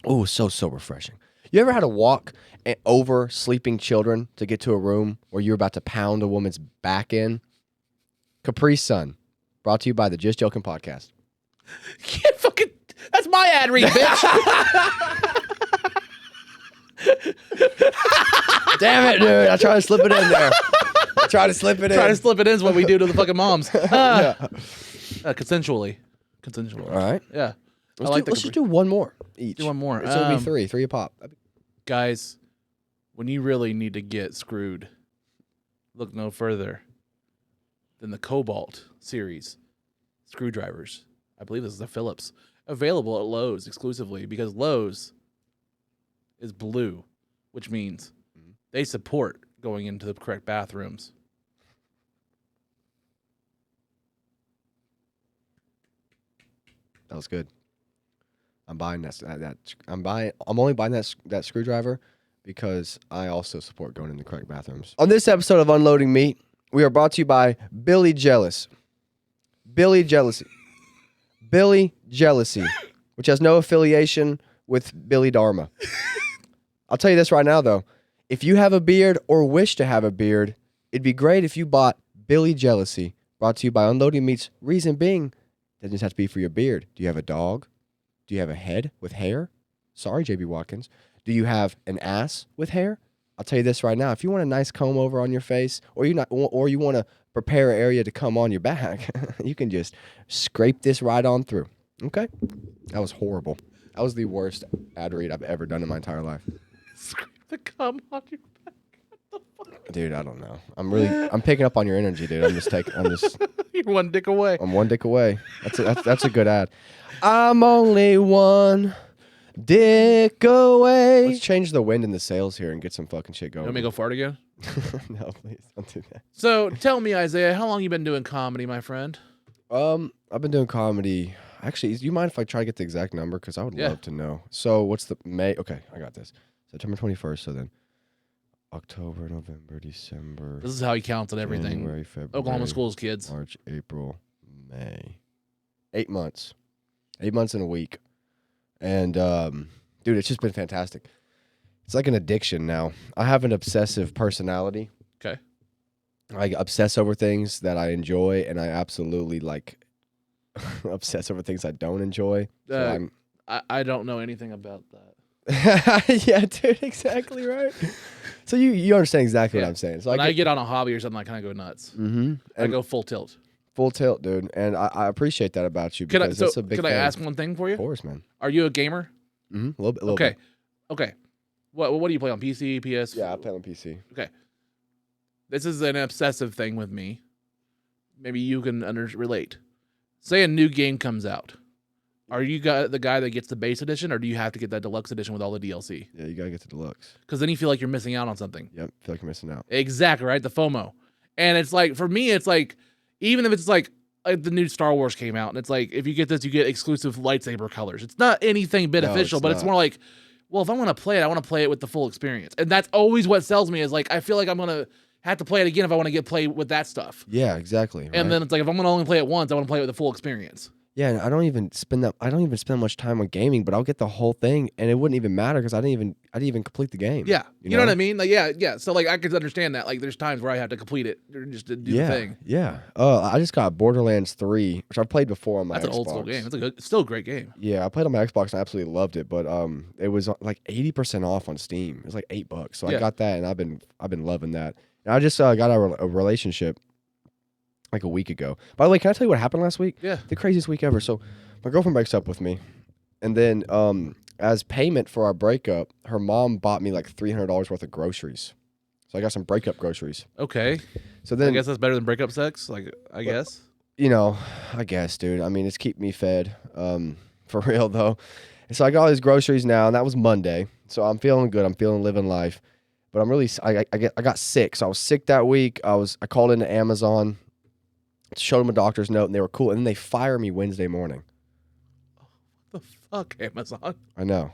Oh, so refreshing. You ever had to walk over sleeping children to get to a room where you're about to pound a woman's back in? Capri Sun. Brought to you by the Just Joking podcast. Yeah, fucking. That's my ad read, bitch. Damn it, dude. I tried to slip it in there. Try to slip it in is what we do to the fucking moms. Consensually. All right. Yeah. Let's just do one more each. Do one more. So it'll be three a pop. Guys, when you really need to get screwed, look no further than the Cobalt series screwdrivers. I believe this is a Phillips. Available at Lowe's exclusively because Lowe's is blue, which means they support going into the correct bathrooms. That was good. I'm buying I'm only buying that screwdriver because I also support going in the correct bathrooms. On this episode of Unloading Meat, we are brought to you by Billy Jealous. Billy Jealousy, which has no affiliation with Billy Dharma. I'll tell you this right now, though. If you have a beard or wish to have a beard, it'd be great if you bought Billy Jealousy, brought to you by Unloading Meat's reason being, it doesn't just have to be for your beard. Do you have a dog? Do you have a head with hair? Sorry, JB Watkins. Do you have an ass with hair? I'll tell you this right now. If you want a nice comb over on your face, or you want to prepare an area to come on your back, you can just scrape this right on through. Okay? That was horrible. That was the worst ad read I've ever done in my entire life. The cum on your back. Dude, I don't know. I'm picking up on your energy, dude. You're one dick away. I'm one dick away. That's a good ad. I'm only one dick away. Let's change the wind and the sails here and get some fucking shit going. You want me to go fart again? No, please don't do that. So tell me, Isaiah, how long you been doing comedy, my friend? I've been doing comedy. Actually, do you mind if I try to get the exact number? Because I would love to know. So what's the May? Okay, I got this. September 21st. So then October, November, December. This is how he counts on everything. January, February, Oklahoma schools kids. March, April, May. 8 months. 8 months in a week. And dude, it's just been fantastic. It's like an addiction now. I have an obsessive personality. Okay. I obsess over things that I enjoy, and I absolutely like obsess over things I don't enjoy. So I don't know anything about that. yeah, dude, exactly right. So you understand exactly what I'm saying. So when I get on a hobby or something, I kind of go nuts. Mm-hmm. I go full tilt. Full tilt, dude. And I appreciate that about you because that's a big thing. Can I ask one thing for you? Of course, man. Are you a gamer? Mm-hmm. A little bit. Okay. Okay. What do you play on? PC, PS? Yeah, I play on PC. Okay. This is an obsessive thing with me. Maybe you can relate. Say a new game comes out. Are you the guy that gets the base edition, or do you have to get that deluxe edition with all the DLC? Yeah, you gotta get the deluxe. Because then you feel like you're missing out on something. Yep, feel like you're missing out. Exactly, right? The FOMO. And it's like, for me, it's like, even if it's like the new Star Wars came out, and it's like, if you get this, you get exclusive lightsaber colors. It's not anything beneficial, but it's more like, well, if I want to play it, I want to play it with the full experience. And that's always what sells me, is like, I feel like I'm going to have to play it again if I want to play with that stuff. Yeah, exactly. And right? then it's like, if I'm going to only play it once, I want to play it with the full experience. Yeah, and I don't even spend much time on gaming, but I'll get the whole thing, and it wouldn't even matter because I didn't even complete the game. Yeah, you know know what I mean? Like, yeah. So like, I could understand that. Like, there's times where I have to complete it just to do the thing. Yeah. I just got Borderlands 3, which I've played before on my Xbox. That's an old school game. It's still a great game. Yeah, I played on my Xbox and I absolutely loved it, but it was like 80% off on Steam. It was like $8, so I got that, and I've been loving that. And I just got a relationship like a week ago. By the way, can I tell you what happened last week? Yeah. The craziest week ever. So my girlfriend breaks up with me, and then as payment for our breakup, her mom bought me like $300 worth of groceries. So I got some breakup groceries. Okay. So then I guess that's better than breakup sex. Like, I guess. You know, I guess, dude. I mean, it's keep me fed. For real though. And so I got all these groceries now, and that was Monday. So I'm feeling good. I'm feeling living life. But I'm really I got sick. So I was sick that week. I called into Amazon, showed them a doctor's note, and they were cool. And then they fire me Wednesday morning. The fuck, Amazon? I know.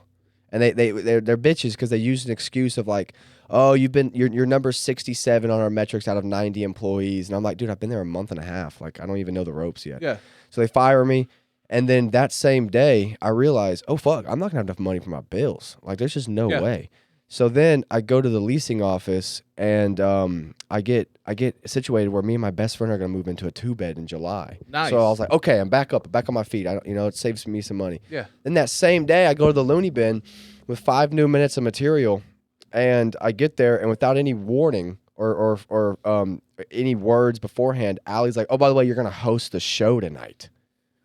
And they're bitches because they use an excuse of like, oh, you're number 67 on our metrics out of 90 employees. And I'm like, dude, I've been there a month and a half. Like, I don't even know the ropes yet. Yeah. So they fire me. And then that same day, I realize, oh, fuck, I'm not going to have enough money for my bills. Like, there's just no way. So then I go to the leasing office, and I get situated where me and my best friend are going to move into a 2-bed in July. Nice. So I was like, okay, I'm back on my feet. It saves me some money. Yeah. Then that same day, I go to the loony bin with 5 new minutes of material, and I get there, and without any warning or any words beforehand, Allie's like, oh, by the way, you're going to host the show tonight,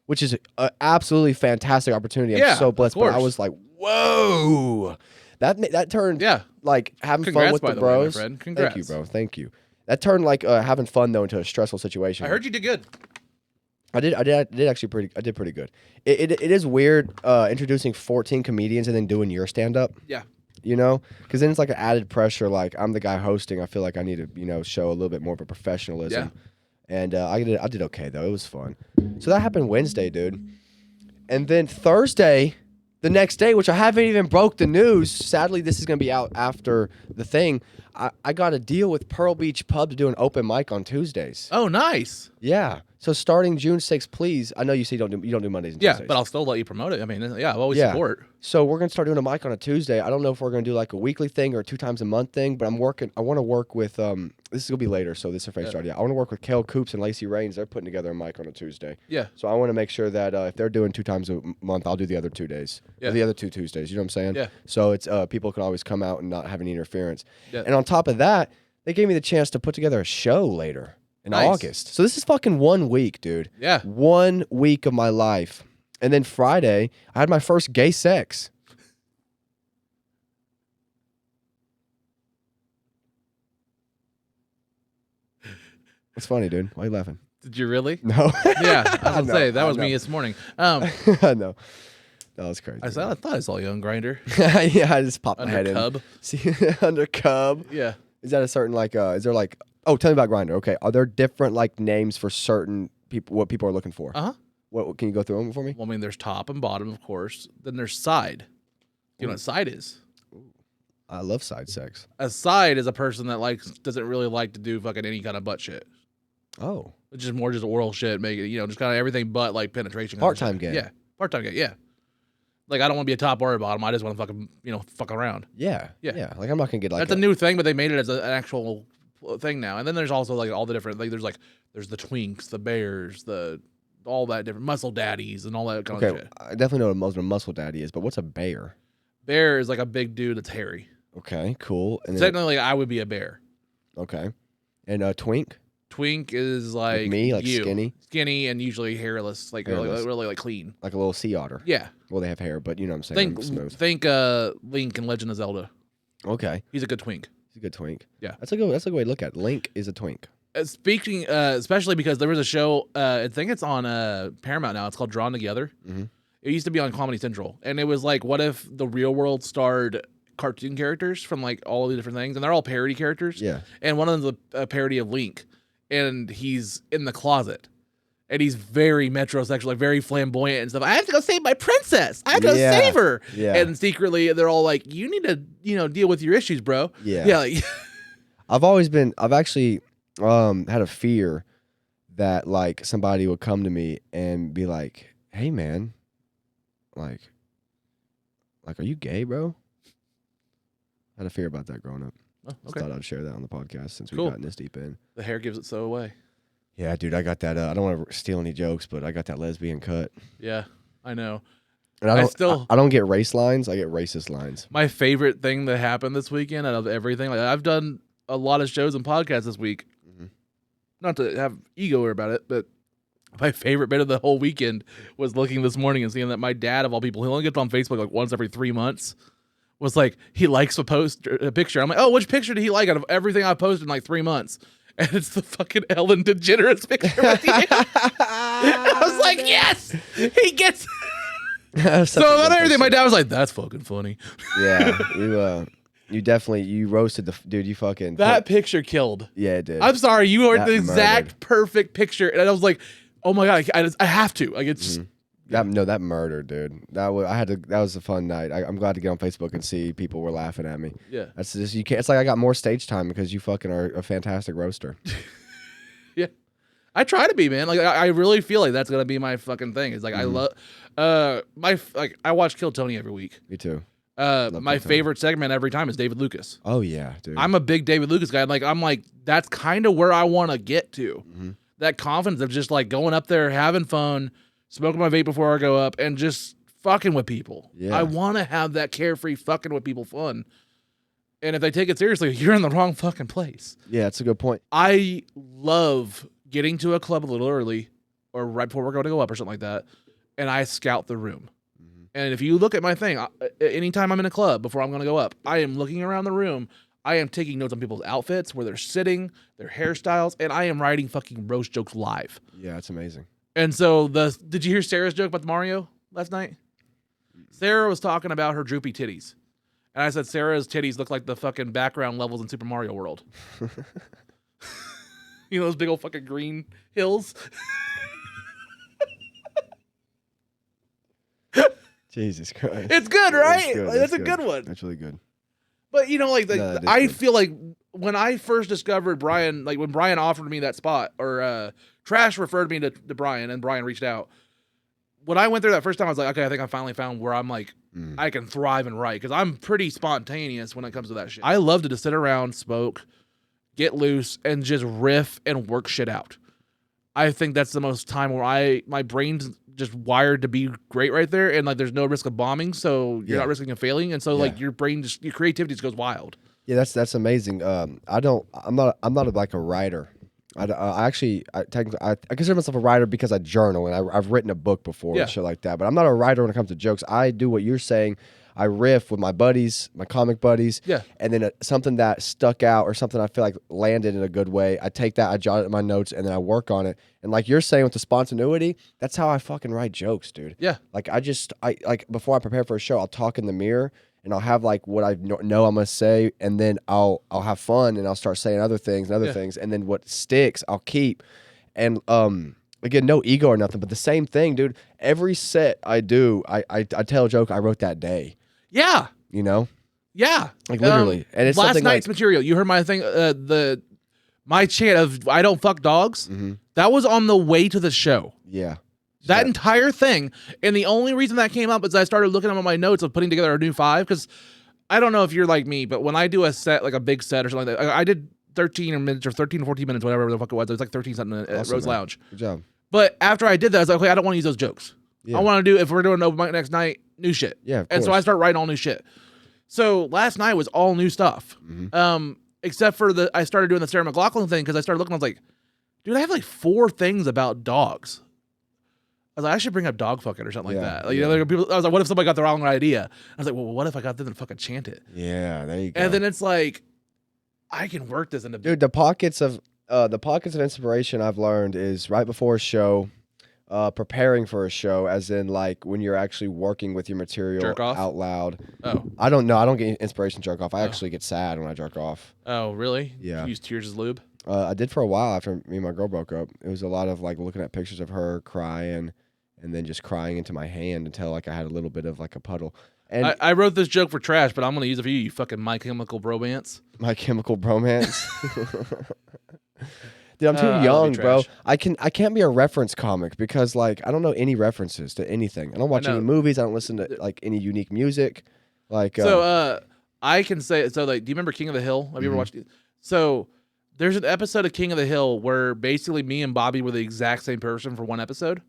which is an absolutely fantastic opportunity. I'm so blessed. But I was like, whoa. That turned like having fun with the bros. Way, my friend. Congrats. Thank you, bro. Thank you. That turned like having fun though into a stressful situation. I heard you did good. I did actually pretty good. It is weird introducing 14 comedians and then doing your stand up. Yeah. You know, because then it's like an added pressure. Like I'm the guy hosting. I feel like I need to show a little bit more of a professionalism. Yeah. And I did okay though. It was fun. So that happened Wednesday, dude. And then Thursday. The next day, which I haven't even broke the news. Sadly, this is going to be out after the thing. I got a deal with Pearl Beach Pub to do an open mic on Tuesdays. Oh, nice. Yeah. So starting June 6th, please. I know you say you don't do Mondays and Tuesdays. Yeah, but I'll still let you promote it. I mean, yeah, I'll always support. So we're going to start doing a mic on a Tuesday. I don't know if we're going to do like a weekly thing or 2 times a month thing, but I want to work with, this is going to be later, so this is a start. Yeah, I want to work with Kale Coops and Lacey Rains. They're putting together a mic on a Tuesday. Yeah. So I want to make sure that if they're doing 2 times a month, I'll do the other 2 days. Yeah. Or the other 2 Tuesdays. You know what I'm saying? Yeah. So it's people can always come out and not have any interference. Yeah. And on top of that, they gave me the chance to put together a show later in August. So this is fucking 1 week, dude. Yeah. 1 week of my life. And then Friday, I had my first gay sex. It's funny, dude. Why are you laughing? Did you really? No. Yeah, I was gonna know, say that I was me know. this morning. No. That was crazy. I thought I saw you on Grinder Yeah, I just popped my under head Cub. in. See, under Cub. Yeah. Is that a certain is there like, oh, tell me about Grindr. Okay. Are there different like names for certain people, what people are looking for? Uh huh. What can you go through them for me? Well, I mean, there's top and bottom, of course. Then there's side. You know what side is? I love side sex. A side is a person that doesn't really like to do fucking any kind of butt shit. Oh. It's just more just oral shit, make it, just kind of everything but like penetration. Part-time gay. Yeah. Part-time gay, yeah. Like, I don't want to be a top or a bottom. I just want to fucking, fuck around. Yeah. Yeah. Yeah. Like, I'm not going to get like That's a new thing, but they made it as an actual thing now. And then there's also like all the different, there's the twinks, the bears, all that different muscle daddies and all that kind of shit. I definitely know what a muscle daddy is, but what's a bear? Bear is like a big dude that's hairy. Okay, cool. And then, Technically, I would be a bear. okay. And a twink? Twink is like me, like you. skinny? Skinny and usually hairless, like Hairless. really like clean. Like a little sea otter. Yeah. Well, they have hair, but you know what I'm saying. I'm smooth. Think Link in Legend of Zelda. Okay. He's a good twink. He's a good twink. Yeah. That's a good way to look at it. Link is a twink. Speaking, especially because there was a show, I think it's on Paramount now. It's called Drawn Together. Mm-hmm. It used to be on Comedy Central, and it was like, what if the real world starred cartoon characters from like all of the different things, and they're all parody characters. Yeah. And one of them's a parody of Link, and he's in the closet. And he's very metrosexual, like very flamboyant and stuff. I have to go save my princess. I have to go save her. Yeah. And secretly, they're all like, "You need to, deal with your issues, bro." Yeah. Yeah. Like, I've actually had a fear that like somebody would come to me and be like, "Hey, man, like, are you gay, bro?" I had a fear about that growing up. oh, Just okay. thought I'd share that on the podcast since Cool. we've gotten this deep in. The hair gives it so away. Yeah, dude, I got that. I don't want to steal any jokes, but I got that lesbian cut. Yeah, I know. And I don't get race lines. I get racist lines. My favorite thing that happened this weekend out of everything, like I've done a lot of shows and podcasts this week. Mm-hmm. Not to have ego about it, but my favorite bit of the whole weekend was looking this morning and seeing that my dad, of all people, he only gets on Facebook like once every 3 months, was like, he likes a picture. I'm like, oh, which picture did he like out of everything I posted in like 3 months? And it's the fucking Ellen DeGeneres picture with you. I was like, yes, he gets. So about everything, my dad was like, "That's fucking funny." Yeah, you definitely roasted the dude. You fucking That picture killed. Yeah, it did. I'm sorry, you are That the exact murdered. perfect picture, and I was like, "Oh my god, I have to!" Like it's just, that murder, dude. That was a fun night. I'm glad to get on Facebook and see people were laughing at me. yeah, That's just you can't. It's like I got more stage time because you fucking are a fantastic roaster. yeah. I try to be, man. Like I really feel like that's gonna be my fucking thing. It's like I love, I watch Kill Tony every week. Me too. My Kill Tony. favorite segment every time is David Lucas. Oh yeah, dude. I'm a big David Lucas guy. I'm like, that's kind of where I want to get to. Mm-hmm. That confidence of just like going up there, having fun, smoking my vape before I go up, and just fucking with people. Yeah. I want to have that carefree fucking with people fun. And if they take it seriously, you're in the wrong fucking place. Yeah, that's a good point. I love getting to a club a little early or right before we're going to go up or something like that, and I scout the room. And if you look at my thing, anytime I'm in a club before I'm going to go up, I am looking around the room. I am taking notes on people's outfits, where they're sitting, their hairstyles, and I am writing fucking roast jokes live. Yeah, it's amazing. And so did you hear Sarah's joke about the Mario last night? Sarah was talking about her droopy titties. And I said Sarah's titties look like the fucking background levels in Super Mario World. You know those big old fucking green hills? Jesus Christ. It's good, right? That's good, Like, that's a good. good one. That's really good. But No, that is I good. feel like when I first discovered Brian, like when Brian offered me that spot, or Trash referred me to Brian, and Brian reached out. When I went there that first time, I was like, okay, I think I finally found where I'm like, I can thrive and write, because I'm pretty spontaneous when it comes to that shit. I love to just sit around, smoke, get loose, and just riff and work shit out. I think that's the most time where my brain's just wired to be great right there, and like there's no risk of bombing, so you're not risking of failing, and so like your brain your creativity just goes wild. Yeah, that's amazing. I'm not like a writer. Technically, I consider myself a writer because I journal and I've written a book before Yeah. and shit like that. But I'm not a writer when it comes to jokes. I do what you're saying. I riff with my buddies, my comic buddies. Yeah. And then something that stuck out or something I feel like landed in a good way, I take that, I jot it in my notes, and then I work on it. And like you're saying with the spontaneity, that's how I fucking write jokes, dude. Yeah. Like I like before I prepare for a show, I'll talk in the mirror and I'll have like what I know I'm gonna say, and then I'll have fun and I'll start saying other things, and then what sticks I'll keep. And again, no ego or nothing, but the same thing, dude. Every set I do, I tell a joke I wrote that day. Yeah. You know, Yeah. like literally. And it's last something night's like, material. You heard my thing. My chant of "I don't fuck dogs." That was on the way to the show. yeah, That entire thing. And the only reason that came up is I started looking at my notes of putting together a new 5, because I don't know if you're like me, but when I do a set, like a big set or something like that, I did 13 minutes or 13 or 14 minutes, whatever the fuck it was. It was like 13 something at Awesome, Rose man. Lounge. Good job. But after I did that, I was like, okay, I don't want to use those jokes. Yeah. I want to do, if we're doing an open mic next night, new shit. Yeah, of and so course. I start writing all new shit. So last night was all new stuff. Except for I started doing the Sarah McLachlan thing, because I started looking, I was like, dude, I have like 4 things about dogs. I was like, I should bring up dog fucking or something like Yeah, that. Like, you know, there are people, I was like, what if somebody got the wrong idea? I was like, well, what if I got them to fucking chant it? Yeah, there you go. And then it's like, I can work this into Dude, the pockets of inspiration I've learned is right before a show, preparing for a show, as in like when you're actually working with your material Jerk off? out loud. Oh. I don't know. I don't get inspiration to jerk off. I actually get sad when I jerk off. Oh, really? Yeah. You use tears as lube? I did for a while after me and my girl broke up. It was a lot of like looking at pictures of her crying and then just crying into my hand until like I had a little bit of like a puddle. And I wrote this joke for trash, but I'm going to use it for you fucking My Chemical Bromance. My Chemical Bromance. Dude, I'm too I love young, you, bro. trash. I can't be a reference comic because like I don't know any references to anything. I don't watch I any know. movies. I don't listen to like any unique music. Like So, I can say, so like, do you remember King of the Hill? Have you ever watched it? So, there's an episode of King of the Hill where basically me and Bobby were the exact same person for one episode.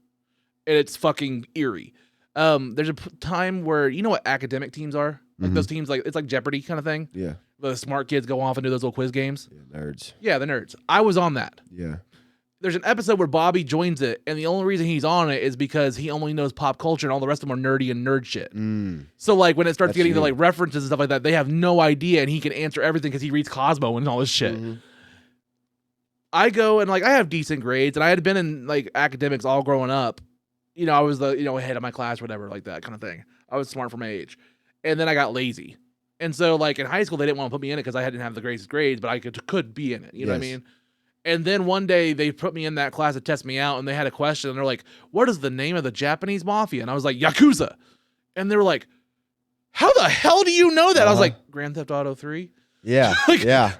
And it's fucking eerie. There's a time where, you know what academic teams are? Like those teams, like it's like Jeopardy kind of thing. yeah, The smart kids go off and do those little quiz games. nerds. Yeah, the nerds. I was on that. Yeah. There's an episode where Bobby joins it, and the only reason he's on it is because he only knows pop culture, and all the rest of them are nerdy and nerd shit. So like when it starts That's getting to you. like references and stuff like that, they have no idea, and he can answer everything because he reads Cosmo and all this shit. I go and like I have decent grades, and I had been in like academics all growing up. You know, I was the head of my class, whatever, like that kind of thing. I was smart for my age, and then I got lazy, and so like in high school they didn't want to put me in it because I didn't have the greatest grades, but I could be in it. You know what I Yes. mean? And then one day they put me in that class to test me out, and they had a question, and they're like, "What is the name of the Japanese mafia?" And I was like, "Yakuza," and they were like, "How the hell do you know that?" I was like, "Grand Theft Auto 3." Yeah. Like- yeah.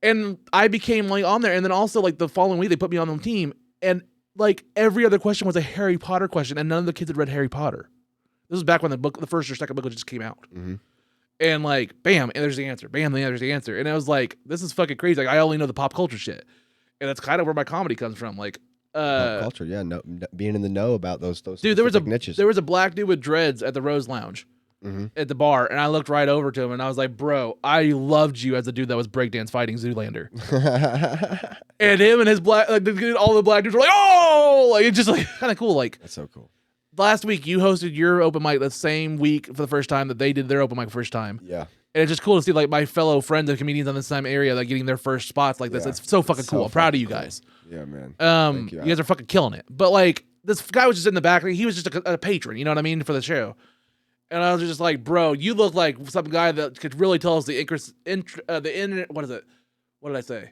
And I became like on there, and then also like the following week they put me on the team, and like every other question was a Harry Potter question, and none of the kids had read Harry Potter. This was back when the first or second book just came out. And like, bam, and there's the answer. Bam, there's the answer. And I was like, this is fucking crazy. Like, I only know the pop culture shit. And that's kind of where my comedy comes from. Like, Pop culture. Yeah. No, being in the know about those. dude, there was specific niches. a black dude with dreads at the Rose Lounge at the bar, and I looked right over to him, and I was like, bro, I loved you as a dude that was breakdance fighting Zoolander. And him and his black, like all the black dudes were like, oh, like it's just like kind of cool. Like That's so cool. last week, you hosted your open mic the same week for the first time that they did their open mic first time. Yeah. And it's just cool to see like my fellow friends and comedians on the same area like getting their first spots like this. Yeah. It's so fucking So cool. I'm proud of you fucking guys. Yeah, man. You Thank you. guys are fucking killing it. But like this guy was just in the back. Like, he was just a patron. You know what I mean for the show. And I was just like, bro, you look like some guy that could really tell us what is it? What did I say?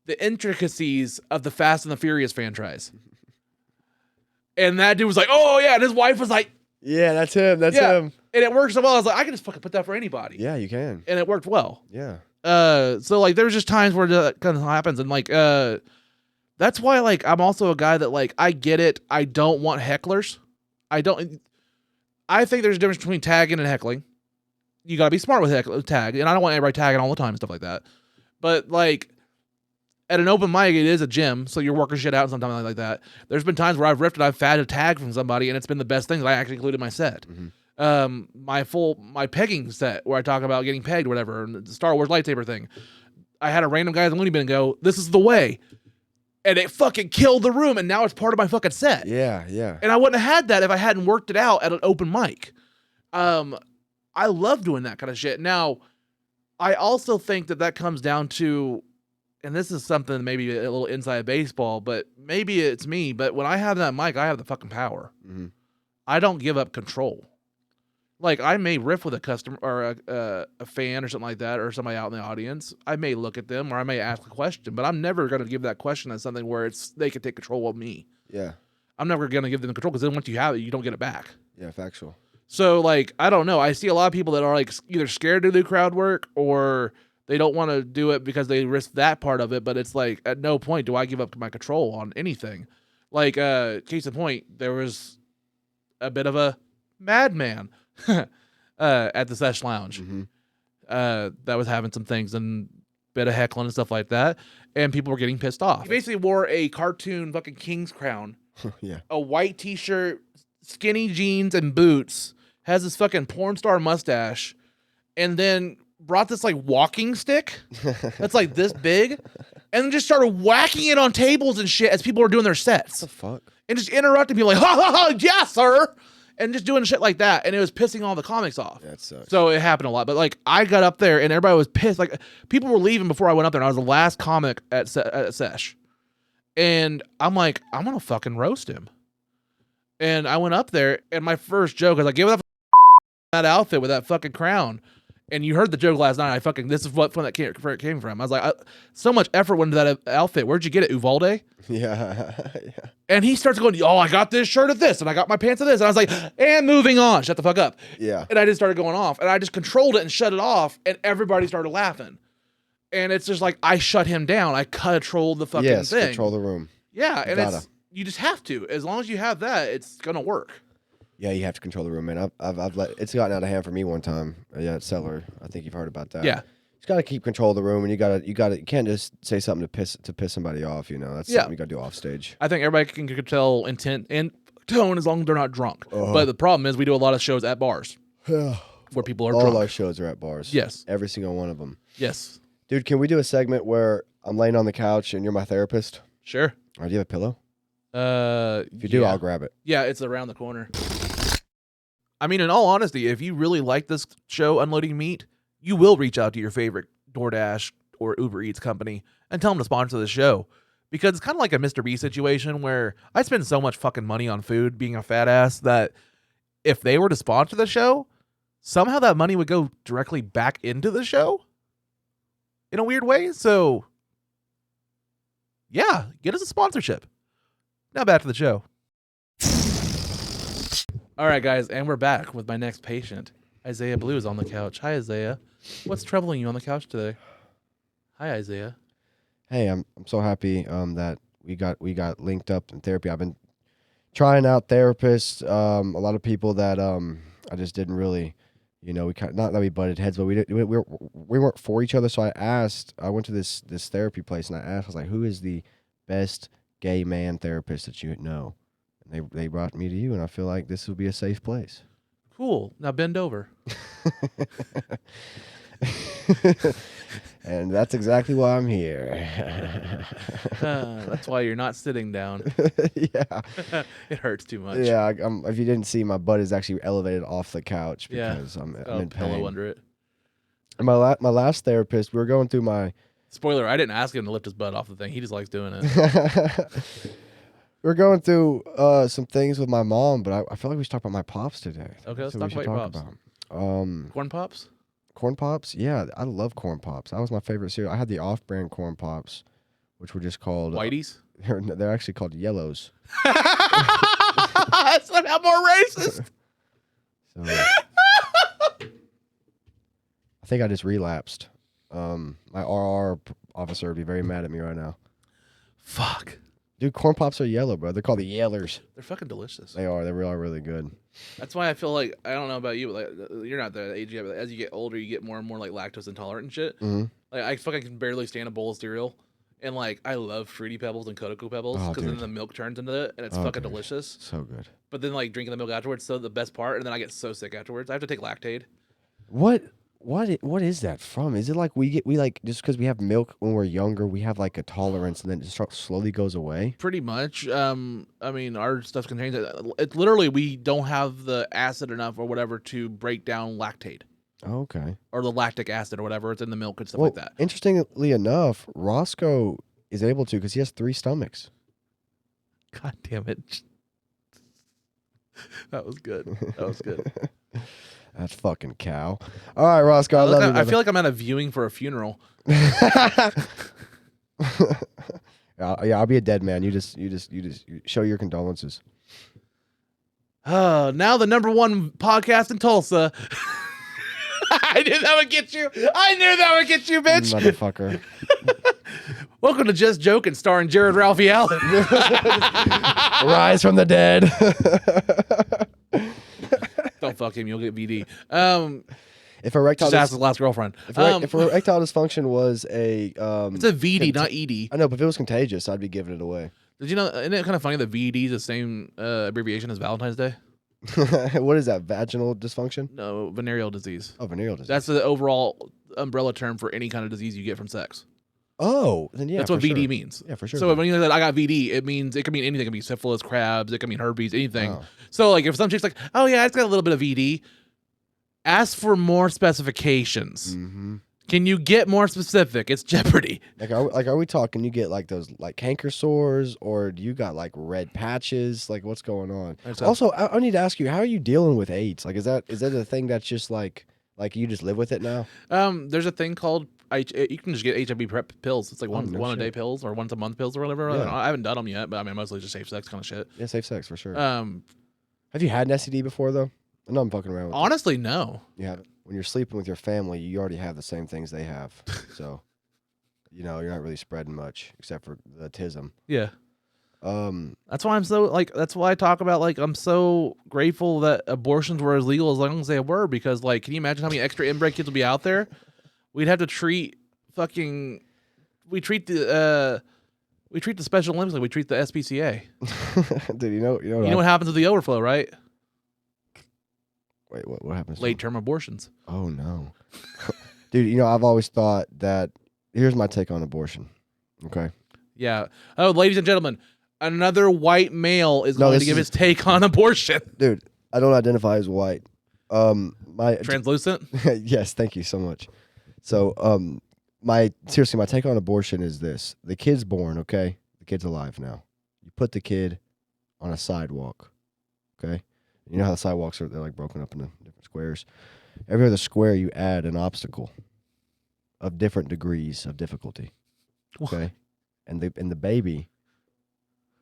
The intricacies of the Fast and the Furious franchise. And that dude was like, oh yeah, and his wife was like, Yeah, that's him. That's yeah, him. and it worked so well. I was like, I can just fucking put that for anybody. Yeah, you can. And it worked well. Yeah. So like there's just times where that kind of happens, and like that's why like I'm also a guy that like I get it. I don't want hecklers. I think there's a difference between tagging and heckling. You gotta be smart with tag, and I don't want everybody tagging all the time and stuff like that. But like at an open mic, it is a gym, so you're working shit out and something like that. There's been times where I've ripped and I've had a tag from somebody, and it's been the best thing that I actually included in my set. My pegging set where I talk about getting pegged or whatever, and the Star Wars lightsaber thing. I had a random guy at the loony bin go, "This is the way," and it fucking killed the room, and now it's part of my fucking set. Yeah. And I wouldn't have had that if I hadn't worked it out at an open mic. I love doing that kind of shit. Now, I also think that comes down to, and this is something maybe a little inside baseball, but maybe it's me, but when I have that mic, I have the fucking power. Mm-hmm. I don't give up control. Like, I may riff with a customer or a fan or something like that, or somebody out in the audience. I may look at them or I may ask a question, but I'm never going to give that question as something where they can take control of me. Yeah. I'm never going to give them control, because then once you have it, you don't get it back. Yeah, factual. So, like, I don't know. I see a lot of people that are, like, either scared to do crowd work or they don't want to do it because they risk that part of it. But it's like, at no point do I give up my control on anything. Like, case in point, there was a bit of a madman at the Sesh Lounge that was having some things and bit of heckling and stuff like that. And people were getting pissed off. He basically wore a cartoon fucking king's crown, Yeah. a white t-shirt, skinny jeans, and boots. Has this fucking porn star mustache, and then brought this like walking stick that's like this big, and then just started whacking it on tables and shit as people were doing their sets. What the fuck? And just interrupting people like, ha ha ha, yeah, sir. And just doing shit like that. And it was pissing all the comics off. That sucks. So it happened a lot. But like, I got up there and everybody was pissed. Like, people were leaving before I went up there, and I was the last comic at Sesh. And I'm like, I'm going to fucking roast him. And I went up there, and my first joke is like, give it that outfit with that fucking crown. And you heard the joke last night. This is what fun that came from. I was like, so much effort went into that outfit. Where'd you get it, Uvalde? Yeah. And he starts going, oh, I got this shirt at this, and I got my pants at this. And I was like, and moving on. Shut the fuck up. Yeah. And I just started going off. And I just controlled it and shut it off, and everybody started laughing. And it's just like, I shut him down. I controlled the fucking thing. Control the room. Yeah, and Gotta. you just have to. As long as you have that, it's going to work. Yeah, you have to control the room, man. I've let it's gotten out of hand for me one time. Yeah, at Cellar. I think you've heard about that. Yeah. You got to keep control of the room, and you can't just say something to piss somebody off. You know, that's something you got to do off stage. I think everybody can tell intent and tone as long as they're not drunk. But the problem is we do a lot of shows at bars where people are All drunk. our shows are at bars. Yes. Every single one of them. Yes. Dude, can we do a segment where I'm laying on the couch and you're my therapist? Sure. Or do you have a pillow? If you do, yeah. I'll grab it. Yeah, it's around the corner. I mean, in all honesty, if you really like this show, Unloading Meat, you will reach out to your favorite DoorDash or Uber Eats company and tell them to sponsor the show. Because it's kind of like a Mr. B situation where I spend so much fucking money on food being a fat ass that if they were to sponsor the show, somehow that money would go directly back into the show in a weird way. So, yeah, get us a sponsorship. Now back to the show. All right, guys, and we're back with my next patient. Isaiah Blue is on the couch. Hi, Isaiah. What's troubling you on the couch today? Hi, Isaiah. Hey, I'm so happy that we got linked up in therapy. I've been trying out therapists. A lot of people that I just didn't really, we not that we butted heads, but we weren't for each other. So I went to this therapy place and I was like, who is the best gay man therapist that you know? And they brought me to you, and I feel like this will be a safe place. Cool. Now bend over. And that's exactly why I'm here. That's why you're not sitting down. Yeah. It hurts too much. Yeah. If you didn't see, my butt is actually elevated off the couch Yeah. because I'm Got a in pillow pain. under it. And my last therapist, we were going through my. Spoiler, I didn't ask him to lift his butt off the thing. He just likes doing it. We're going through some things with my mom, but I feel like we should talk about my pops today. Okay, let's That's what talk we should about your pops. Corn Pops? Corn Pops? Yeah, I love Corn Pops. That was my favorite cereal. I had the off-brand Corn Pops, which were just called... Whiteys? They're actually called Yellows. That's somehow more racist. So, I think I just relapsed. My RR officer would be very mad at me right now. Fuck. Dude, Corn Pops are yellow, bro. They're called the Yellers. They're fucking delicious. They are. They really are really good. That's why I feel like, I don't know about you, but like, you're not that age yet, but as you get older, you get more and more like lactose intolerant and shit. Mm-hmm. Like, I fucking can barely stand a bowl of cereal. And like, I love Fruity Pebbles and Cocoa Pebbles Oh, because then dude. the milk turns into it and it's Oh, fucking dude. delicious. So good. But then like drinking the milk afterwards, so the best part, and then I get so sick afterwards. I have to take Lactaid. What? What is that from? Is it like we like just because we have milk when we're younger, we have like a tolerance, and then it just slowly goes away? Pretty much. I mean, our stuff contains it. It's literally we don't have the acid enough or whatever to break down lactate Okay. or the lactic acid or whatever. It's in the milk and stuff Well, like that. interestingly enough, Roscoe is able to because he has 3 stomachs. God damn it. That was good. That was good. That's fucking cow. All right, Roscoe, I love you. I feel like I'm at a viewing for a funeral. Yeah, I'll be a dead man. You just show your condolences. Now the #1 podcast in Tulsa. I knew that would get you. I knew that would get you, bitch. Motherfucker. Welcome to Just Joking, starring Jared Ralphie Allen. Rise from the dead. Don't fuck him. You'll get VD. If erectile Just ask his last girlfriend. if erectile dysfunction was a It's a VD, not ED. I know, but if it was contagious, I'd be giving it away. Did you know? Isn't it kind of funny that VD is the same abbreviation as Valentine's Day? What is that? Vaginal dysfunction? No, venereal disease. Oh, venereal disease. That's the overall umbrella term for any kind of disease you get from sex. Oh, then yeah. That's what for VD sure. means. Yeah, for sure. So when you say I got VD, it can mean anything. It can be syphilis, crabs. It can mean herpes, anything. Oh. So like if some chick's like, oh yeah, it's got a little bit of VD, ask for more specifications. Mm-hmm. Can you get more specific? It's Jeopardy. Are we talking? You get like those like canker sores, or do you got like red patches? Like what's going on? Also, I need to ask you, how are you dealing with AIDS? Like, is that a thing that's just like you just live with it now? There's a thing called you can just get HIV prep pills. It's like one a day pills or once a month pills or whatever. Yeah. I haven't done them yet, but I mean mostly just safe sex kind of shit. Yeah, safe sex for sure. Have you had an STD before though? I know I'm fucking around with it. Honestly, no. You haven't. When you're sleeping with your family, you already have the same things they have. So, you're not really spreading much except for the tism. Yeah. That's why I'm so that's why I talk about I'm so grateful that abortions were as legal as long as they were, because can you imagine how many extra inbred kids would be out there? We'd have to treat we treat the Special Olympics like we treat the SPCA. Dude, you know what happens with the overflow, right? Wait, what happens? Late term abortions. Oh no. Dude, I've always thought that here's my take on abortion. Okay. Yeah. Oh, ladies and gentlemen, another white male is going to give his take on abortion. Dude, I don't identify as white. My translucent? Yes, thank you so much. So, my take on abortion is this. The kid's born, okay? The kid's alive now. You put the kid on a sidewalk, okay? You know how the sidewalks they're like broken up into different squares. Every other square you add an obstacle of different degrees of difficulty. Okay? And the baby,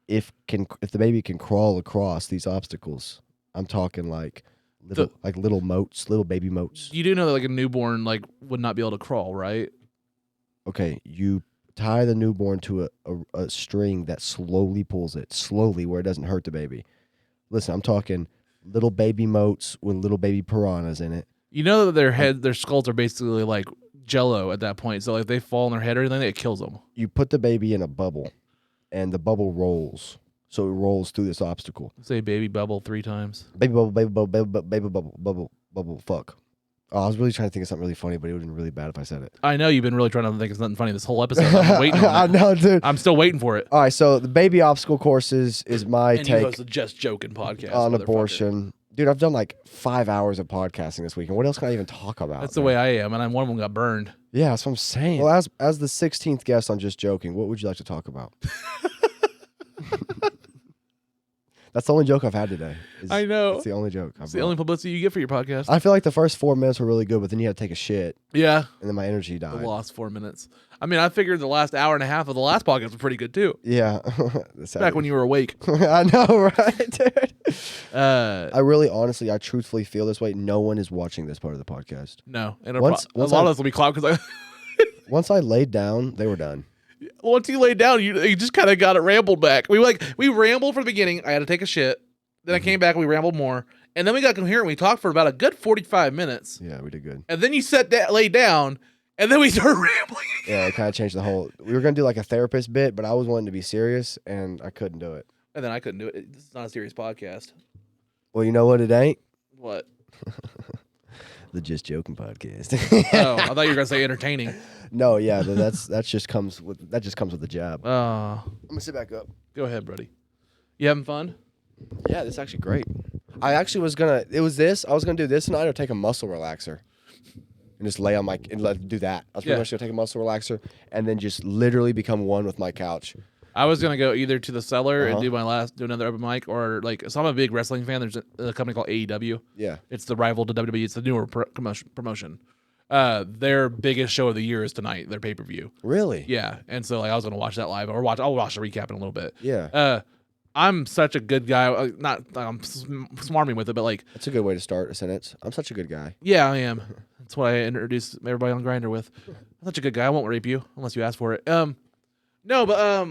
if the baby can crawl across these obstacles, I'm talking like little moats, little baby moats. You do know that a newborn would not be able to crawl, right? Okay, you tie the newborn to a string that slowly pulls it, where it doesn't hurt the baby. Listen, I'm talking little baby moats with little baby piranhas in it. You know that their skulls are basically like Jello at that point. So if they fall on their head or anything, it kills them. You put the baby in a bubble, and the bubble rolls. So it rolls through this obstacle. Say baby bubble 3 times. Baby bubble, baby bubble, baby bubble, bubble, fuck. Oh, I was really trying to think of something really funny, but it would have been really bad if I said it. I know you've been really trying to think of something funny this whole episode. I'm waiting on it. I know, dude. I'm still waiting for it. All right, so the baby obstacle courses is my and you take host a Just Joking podcast on abortion. Dude, I've done 5 hours of podcasting this week, and what else can I even talk about? That's the way I am, and one of them got burned. Yeah, that's what I'm saying. Well, as the 16th guest on Just Joking, what would you like to talk about? That's the only joke I've had today. I know. It's the only joke. It's the only publicity you get for your podcast. I feel like the first 4 minutes were really good, but then you had to take a shit. Yeah. And then my energy died. The lost 4 minutes. I mean, I figured the last hour and a half of the last podcast was pretty good, too. Yeah. Back when you were awake. I know, right, dude? I I truthfully feel this way. No one is watching this part of the podcast. No. And a lot of us will be clout because once I laid down, they were done. Once you laid down, you just kind of got it rambled back. We rambled from the beginning. I had to take a shit. Then I came back and we rambled more. And then we got coherent. We talked for about a good 45 minutes. Yeah, we did good. And then you laid down, and then we started rambling. Yeah, it kind of changed the whole. We were going to do a therapist bit, but I was wanting to be serious, and I couldn't do it. And then I couldn't do it. This is not a serious podcast. Well, you know what it ain't? What? The Just Joking podcast. Oh, I thought you were gonna say entertaining. No, yeah, that just comes with the job. I'm gonna sit back up. Go ahead, buddy. You having fun? Yeah, this is actually great. I actually was gonna. I was gonna do this tonight or take a muscle relaxer, and just lay on my and do that. I was pretty much gonna take a muscle relaxer and then just literally become one with my couch. I was gonna go either to the cellar and do another open mic, or like, so I'm a big wrestling fan. There's a company called AEW. Yeah, it's the rival to WWE. It's the newer promotion. Their biggest show of the year is tonight. Their pay-per-view. Really? Yeah, and so like I was gonna watch that live, or I'll watch the recap in a little bit. Yeah. I'm such a good guy. I'm smarming with it, but like that's a good way to start a sentence. I'm such a good guy. Yeah, I am. That's what I introduce everybody on Grindr with. I'm such a good guy. I won't rape you unless you ask for it. No, but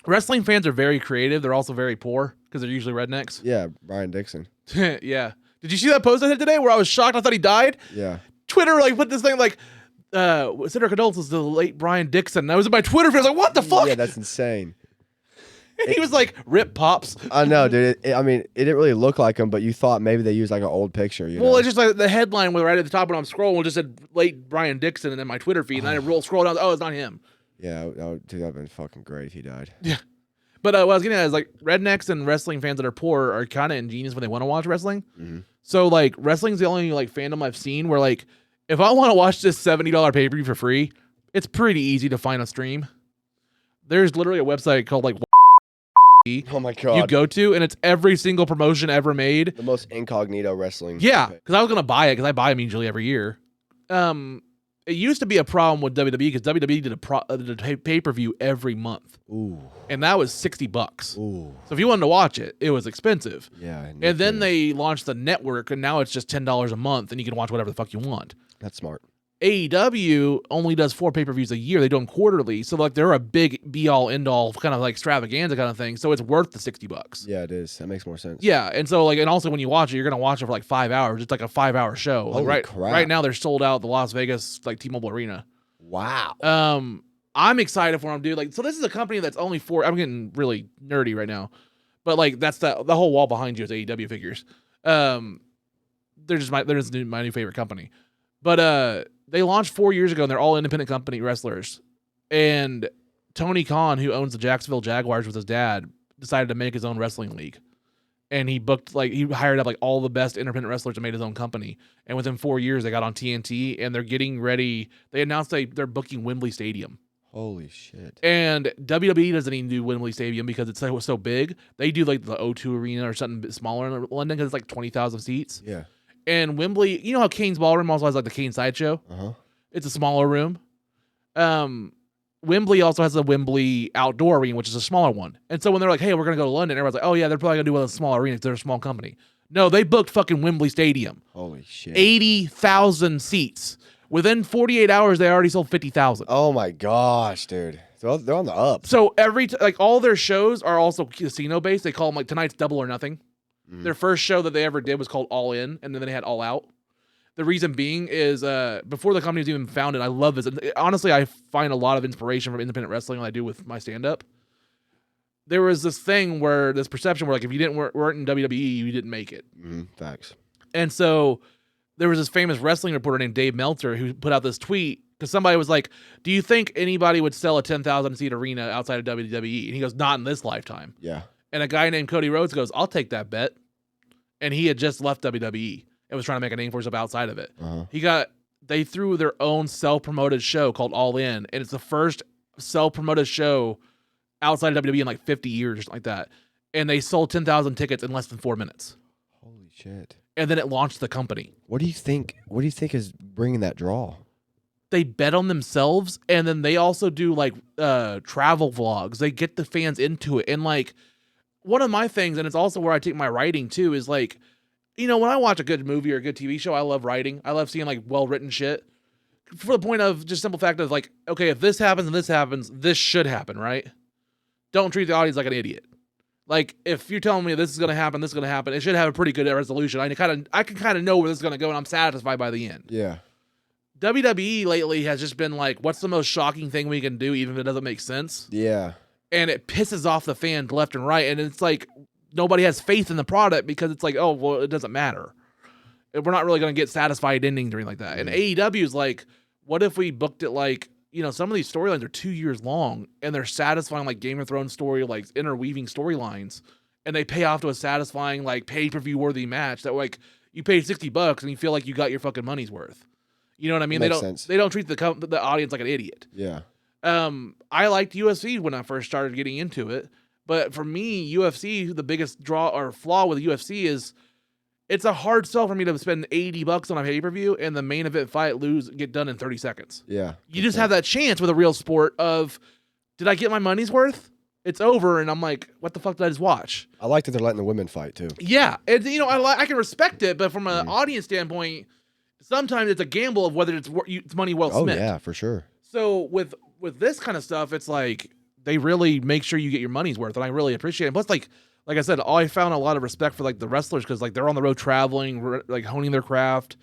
wrestling fans are very creative. They're also very poor because they're usually rednecks. Yeah, Brian Dixon. Yeah. Did you see that post I did today where I was shocked? I thought he died. Yeah. Twitter like put this thing like, send our condolences to the late Brian Dixon. And I was in my Twitter feed. I was like, what the fuck? Yeah, that's insane. And he was like, rip Pops. I know, dude. I mean, it didn't really look like him, but you thought maybe they used like an old picture. You know? It's just like the headline was right at the top when I'm scrolling just said late Brian Dixon and then my Twitter feed. And I scroll down. Oh, it's not him. Yeah, dude, that would have been fucking great if he died. Yeah. But what I was getting at is like rednecks and wrestling fans that are poor are kind of ingenious when they want to watch wrestling. Mm-hmm. So like wrestling's the only like fandom I've seen where like if I want to watch this $70 pay-per-view for free, it's pretty easy to find a stream. There's literally a website called like oh my god, you go to, and it's every single promotion ever made. The most incognito wrestling. Yeah, because I was gonna buy it because I buy them usually every year. It used to be a problem with WWE because WWE did a pay-per-view every month. Ooh. And that was $60. Ooh. So if you wanted to watch it, it was expensive. Yeah. And then they launched the network, and now it's just $10 a month, and you can watch whatever the fuck you want. That's smart. AEW only does 4 pay-per-views a year. They do them quarterly. So like they're a big be-all, end-all kind of like extravaganza kind of thing. So it's worth the $60. Yeah, it is. That makes more sense. Yeah, and so like, and also when you watch it, you're gonna watch it for like 5 hours. It's like a 5-hour show. Like, Holy crap. Right now they're sold out at the Las Vegas like T-Mobile Arena. Wow. I'm excited for them, dude. Like, so this is a company that's only I'm getting really nerdy right now, but like that's the whole wall behind you is AEW figures. They're just my new favorite company, but they launched 4 years ago and they're all independent company wrestlers. And Tony Khan, who owns the Jacksonville Jaguars with his dad, decided to make his own wrestling league. And he hired up like all the best independent wrestlers and made his own company. And within 4 years, they got on TNT and they're getting ready. They announced they're booking Wembley Stadium. Holy shit. And WWE doesn't even do Wembley Stadium because it's so big. They do like the O2 Arena or something smaller in London because it's like 20,000 seats. Yeah. And Wembley, you know how Kane's Ballroom also has like the Kane Sideshow? Uh-huh. It's a smaller room. Wembley also has a Wembley outdoor arena, which is a smaller one. And so when they're like, hey, we're going to go to London, everyone's like, oh yeah, they're probably going to do one of the small arenas. They're a small company. No, they booked fucking Wembley Stadium. Holy shit. 80,000 seats. Within 48 hours, they already sold 50,000. Oh my gosh, dude. They're on the up. So like all their shows are also casino based. They call them like tonight's Double or Nothing. Mm-hmm. Their first show that they ever did was called All In, and then they had All Out. The reason being is before the company was even founded, I love this. And honestly, I find a lot of inspiration from independent wrestling like I do with my stand-up. There was this thing this perception where like if you weren't in WWE, you didn't make it. Facts. And so there was this famous wrestling reporter named Dave Meltzer who put out this tweet because somebody was like, do you think anybody would sell a 10,000 seat arena outside of WWE? And he goes, not in this lifetime. Yeah. And a guy named Cody Rhodes goes, I'll take that bet. And he had just left WWE and was trying to make a name for himself outside of it. Uh-huh. They threw their own self-promoted show called All In, and it's the first self-promoted show outside of WWE in like 50 years or something like that. And they sold 10,000 tickets in less than 4 minutes. Holy shit. And then it launched the company. What do you think is bringing that draw? They bet on themselves, and then they also do like travel vlogs. They get the fans into it. And like one of my things, and it's also where I take my writing too, is like, you know, when I watch a good movie or a good TV show, I love writing. I love seeing like well-written shit for the point of just simple fact of like, okay, if this happens and this happens, this should happen, right? Don't treat the audience like an idiot. Like if you're telling me this is going to happen, it should have a pretty good resolution. I can kind of know where this is going to go and I'm satisfied by the end. Yeah. WWE lately has just been like, what's the most shocking thing we can do even if it doesn't make sense? Yeah. And it pisses off the fans left and right. And it's like nobody has faith in the product because it's like, oh, well, it doesn't matter. We're not really going to get satisfied endings or anything like that. And AEW is like, what if we booked it like, some of these storylines are 2 years long and they're satisfying like Game of Thrones story, like interweaving storylines, and they pay off to a satisfying like pay-per-view worthy match that like you paid $60 and you feel like you got your fucking money's worth. You know what I mean? Makes sense. They don't treat the audience like an idiot. Yeah. I liked UFC when I first started getting into it, but for me, UFC, the biggest draw or flaw with UFC is it's a hard sell for me to spend $80 on a pay-per-view and the main event fight get done in 30 seconds. Yeah. You just have that chance with a real sport of, did I get my money's worth? It's over, and I'm like, what the fuck did I just watch? I like that they're letting the women fight too. Yeah, and I can respect it, but from an audience standpoint, sometimes it's a gamble of whether it's money well spent. Oh yeah, for sure. So with this kind of stuff, it's like they really make sure you get your money's worth, and I really appreciate it. Plus, like I said, I found a lot of respect for like the wrestlers because like they're on the road traveling, like honing their craft.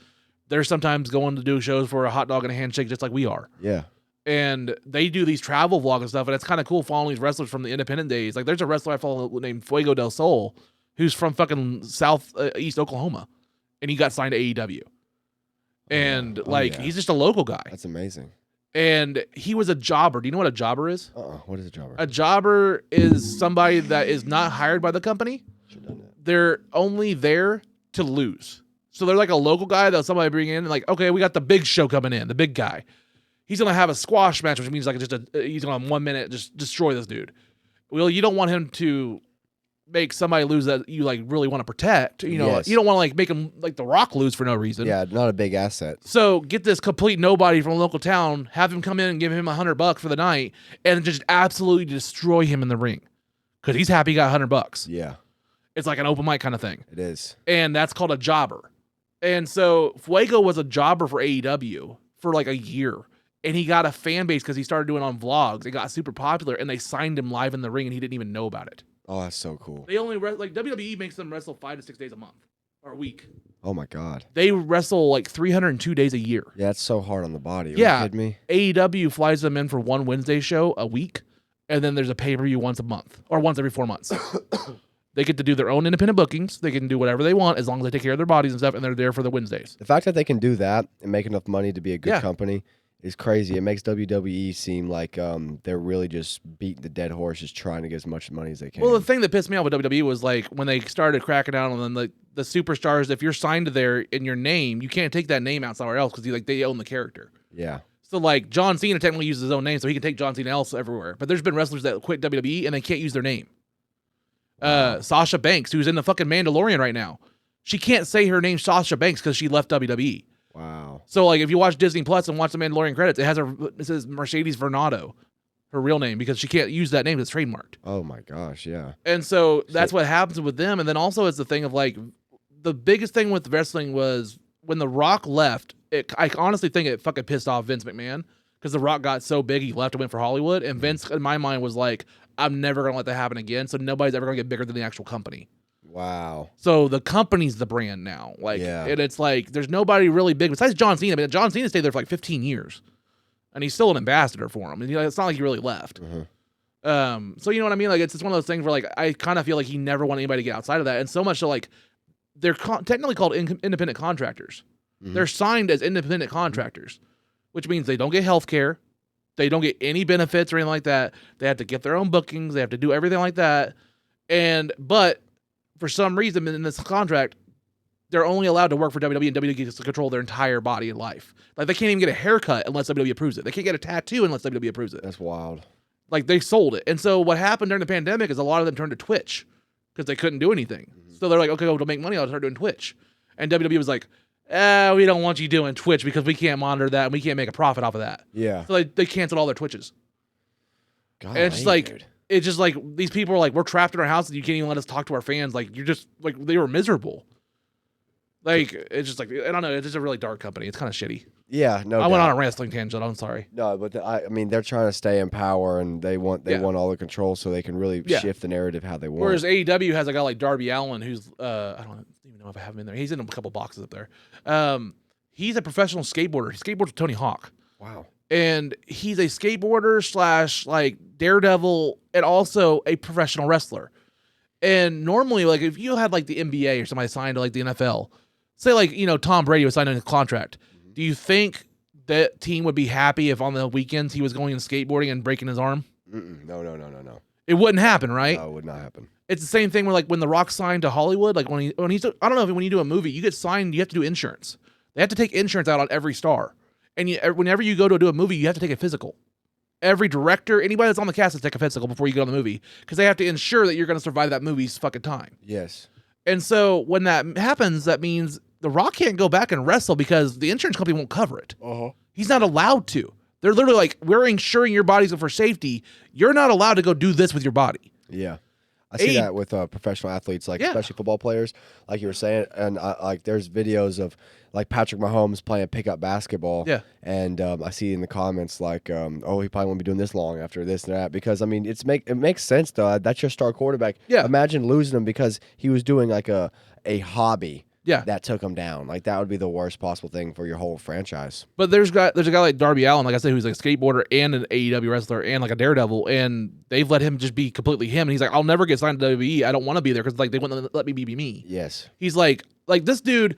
They're sometimes going to do shows for a hot dog and a handshake, just like we are. Yeah. And they do these travel vlogs and stuff, and it's kind of cool following these wrestlers from the independent days. Like there's a wrestler I follow named Fuego del Sol, who's from fucking East Oklahoma, and he got signed to AEW. And he's just a local guy. That's amazing. And he was a jobber. Do you know what a jobber is? What is a jobber? A jobber is somebody that is not hired by the company. They're only there to lose. So they're like a local guy that somebody bring in, and like, okay, we got the big show coming in, the big guy. He's gonna have a squash match, which means like he's gonna 1 minute just destroy this dude. Well, you don't want him to make somebody lose that you like really want to protect. Yes. You don't want to like make him like The Rock lose for no reason. Yeah, not a big asset. So get this complete nobody from a local town, have him come in and give him $100 for the night, and just absolutely destroy him in the ring because he's happy he got $100. Yeah, it's like an open mic kind of thing. It is, and that's called a jobber. And so Fuego was a jobber for AEW for like a year. And he got a fan base because he started doing it on vlogs. It got super popular, and they signed him live in the ring, and he didn't even know about it. Oh, that's so cool. They only like WWE makes them wrestle 5 to 6 days a month or a week. Oh my god. They wrestle like 302 days a year. Yeah, it's so hard on the body. Are yeah, you kidding me? AEW flies them in for one Wednesday show a week, and then there's a pay-per-view once a month or once every 4 months. They get to do their own independent bookings. They can do whatever they want as long as they take care of their bodies and stuff, and they're there for the Wednesdays. The fact that they can do that and make enough money to be a good company is crazy. It makes WWE seem like they're really just beating the dead horse, just trying to get as much money as they can. Well, the thing that pissed me off with WWE was like when they started cracking down on the superstars. If you're signed to there in your name, you can't take that name out somewhere else because they own the character. Yeah. So like John Cena technically uses his own name, so he can take John Cena else everywhere. But there's been wrestlers that quit WWE and they can't use their name. Sasha Banks, who's in the fucking Mandalorian right now, she can't say her name Sasha Banks because she left WWE. Wow. So like if you watch Disney Plus and watch the Mandalorian credits, it says Mercedes Vernado, her real name, because she can't use that name that's trademarked. Oh my gosh, yeah. And so that's what happens with them. And then also it's the thing of like the biggest thing with wrestling was when The Rock left, I honestly think it fucking pissed off Vince McMahon because The Rock got so big he left and went for Hollywood. And Vince, in my mind, was like, I'm never going to let that happen again. So nobody's ever going to get bigger than the actual company. Wow. So the company's the brand now. Like, and it's like, there's nobody really big besides John Cena. I mean, John Cena stayed there for like 15 years and he's still an ambassador for him. And it's not like he really left. Mm-hmm. So you know what I mean? Like, it's just one of those things where like, I kind of feel like he never wanted anybody to get outside of that. And so much so like, they're technically called independent contractors. Mm-hmm. They're signed as independent contractors, which means they don't get health care. They don't get any benefits or anything like that. They have to get their own bookings. They have to do everything like that. But for some reason in this contract, they're only allowed to work for WWE, and WWE gets to control their entire body and life. Like they can't even get a haircut unless WWE approves it. They can't get a tattoo unless WWE approves it. That's wild. Like they sold it. And so what happened during the pandemic is a lot of them turned to Twitch because they couldn't do anything. Mm-hmm. So they're like, okay, well, to make money, I'll start doing Twitch. And WWE was like, we don't want you doing Twitch because we can't monitor that and we can't make a profit off of that. Yeah. So they canceled all their Twitches. God, and it's just like these people are like, we're trapped in our house and you can't even let us talk to our fans. Like you're just like, they were miserable. Like it's just like, I don't know. It's just a really dark company. It's kind of shitty. Yeah, no. I went on a wrestling tangent. I'm sorry. No, but I mean, they're trying to stay in power and they want all the control so they can really shift the narrative how they want. Whereas AEW has a guy like Darby Allin, who's I don't even know if I have him in there. He's in a couple boxes up there. He's a professional skateboarder. He skateboards with Tony Hawk. Wow. And he's a skateboarder / like daredevil and also a professional wrestler. And normally, like if you had like the NBA or somebody signed to like the NFL, say like, Tom Brady was signing a contract. Do you think that team would be happy if on the weekends he was going and skateboarding and breaking his arm? No. It wouldn't happen, right? No, it would not happen. It's the same thing where like when The Rock signed to Hollywood, like when he's I don't know if when you do a movie, you get signed, you have to do insurance. They have to take insurance out on every star. And whenever you go to do a movie, you have to take a physical. Every director, anybody that's on the cast has to take a physical before you go on the movie because they have to ensure that you're going to survive that movie's fucking time. Yes. And so when that happens, that means The Rock can't go back and wrestle because the insurance company won't cover it. He's not allowed to. They're literally like, we're insuring your bodies for safety. You're not allowed to go do this with your body. Yeah. I see that with professional athletes, like especially football players, like you were saying. And like there's videos of like Patrick Mahomes playing pickup basketball. Yeah. And I see in the comments like, he probably won't be doing this long after this and that. Because, I mean, it makes sense, though. That's your star quarterback. Yeah. Imagine losing him because he was doing like a hobby. Yeah. That took him down. Like that would be the worst possible thing for your whole franchise. But there's a guy like Darby Allin, like I said, who's like a skateboarder and an AEW wrestler and like a Daredevil, and they've let him just be completely him. And he's like, I'll never get signed to WWE. I don't want to be there because like they wouldn't let me be me. Yes. He's like this dude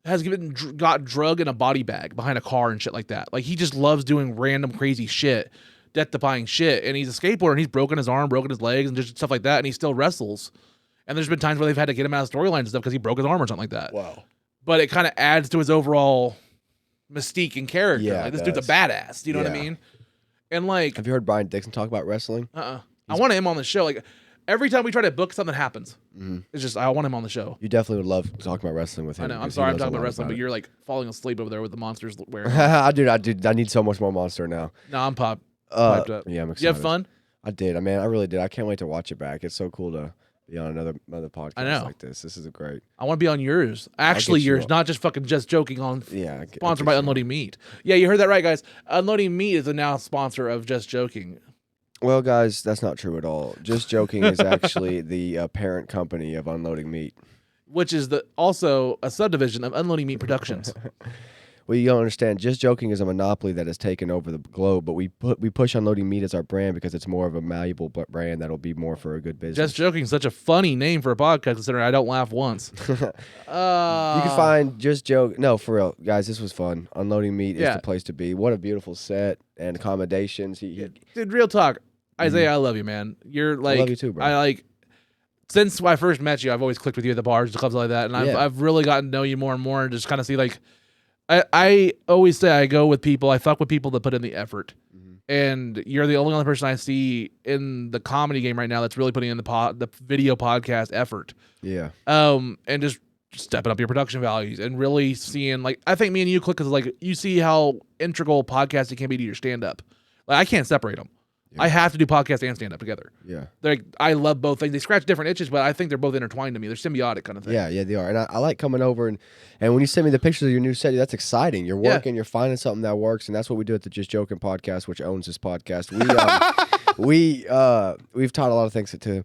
has got drug in a body bag behind a car and shit like that. Like he just loves doing random crazy shit, death-defying shit. And he's a skateboarder and he's broken his arm, broken his legs, and just stuff like that. And he still wrestles. And there's been times where they've had to get him out of storylines and stuff because he broke his arm or something like that. Wow. But it kind of adds to his overall mystique and character. Yeah, like this dude's a badass. You know what I mean? And like, have you heard Brian Dixon talk about wrestling? I want him on the show. Like every time we try to book something happens. It's just I want him on the show. You definitely would love talking about wrestling with him. I know. I'm sorry I'm talking about wrestling, but you're like falling asleep over there with the monsters wearing. I need so much more Monster now. No, I'm piped up. Yeah, I'm excited. You have fun? I did. I really did. I can't wait to watch it back. It's so cool to be on another podcast like this. This is great. I want to be on yours. Actually, yours, not just fucking just joking on. Yeah. Sponsored by Unloading Meat. Yeah, you heard that right, guys. Unloading Meat is a now sponsor of Just Joking. Well, guys, that's not true at all. Just Joking is actually the parent company of Unloading Meat, which is also a subdivision of Unloading Meat Productions. Well, you don't understand. Just Joking is a monopoly that has taken over the globe, but we push Unloading Meat as our brand because it's more of a malleable brand that'll be more for a good business. Just Joking is such a funny name for a podcast, considering I don't laugh once. You can find Just Joke. No, for real, guys, this was fun. Unloading Meat is the place to be. What a beautiful set and accommodations. Dude, real talk, Isaiah, I love you, man. You're like, I love you too, bro. I like. Since I first met you, I've always clicked with you at the bars, the clubs like that, and I've really gotten to know you more and more, and just kind of see like. I always say I go with people, I fuck with people that put in the effort. And you're the only other person I see in the comedy game right now that's really putting in the video podcast effort. Yeah. And just stepping up your production values and really seeing, like, I think me and you click because, like, you see how integral podcasting can be to your stand-up. Like, I can't separate them. I have to do podcast and stand-up together. Yeah. Like, I love both things. They scratch different itches, but I think they're both intertwined to me. They're symbiotic kind of thing. Yeah, they are. And I like coming over, and when you send me the pictures of your new set, that's exciting. You're working, you're finding something that works, and that's what we do at the Just Joking podcast, which owns this podcast. We've taught a lot of things to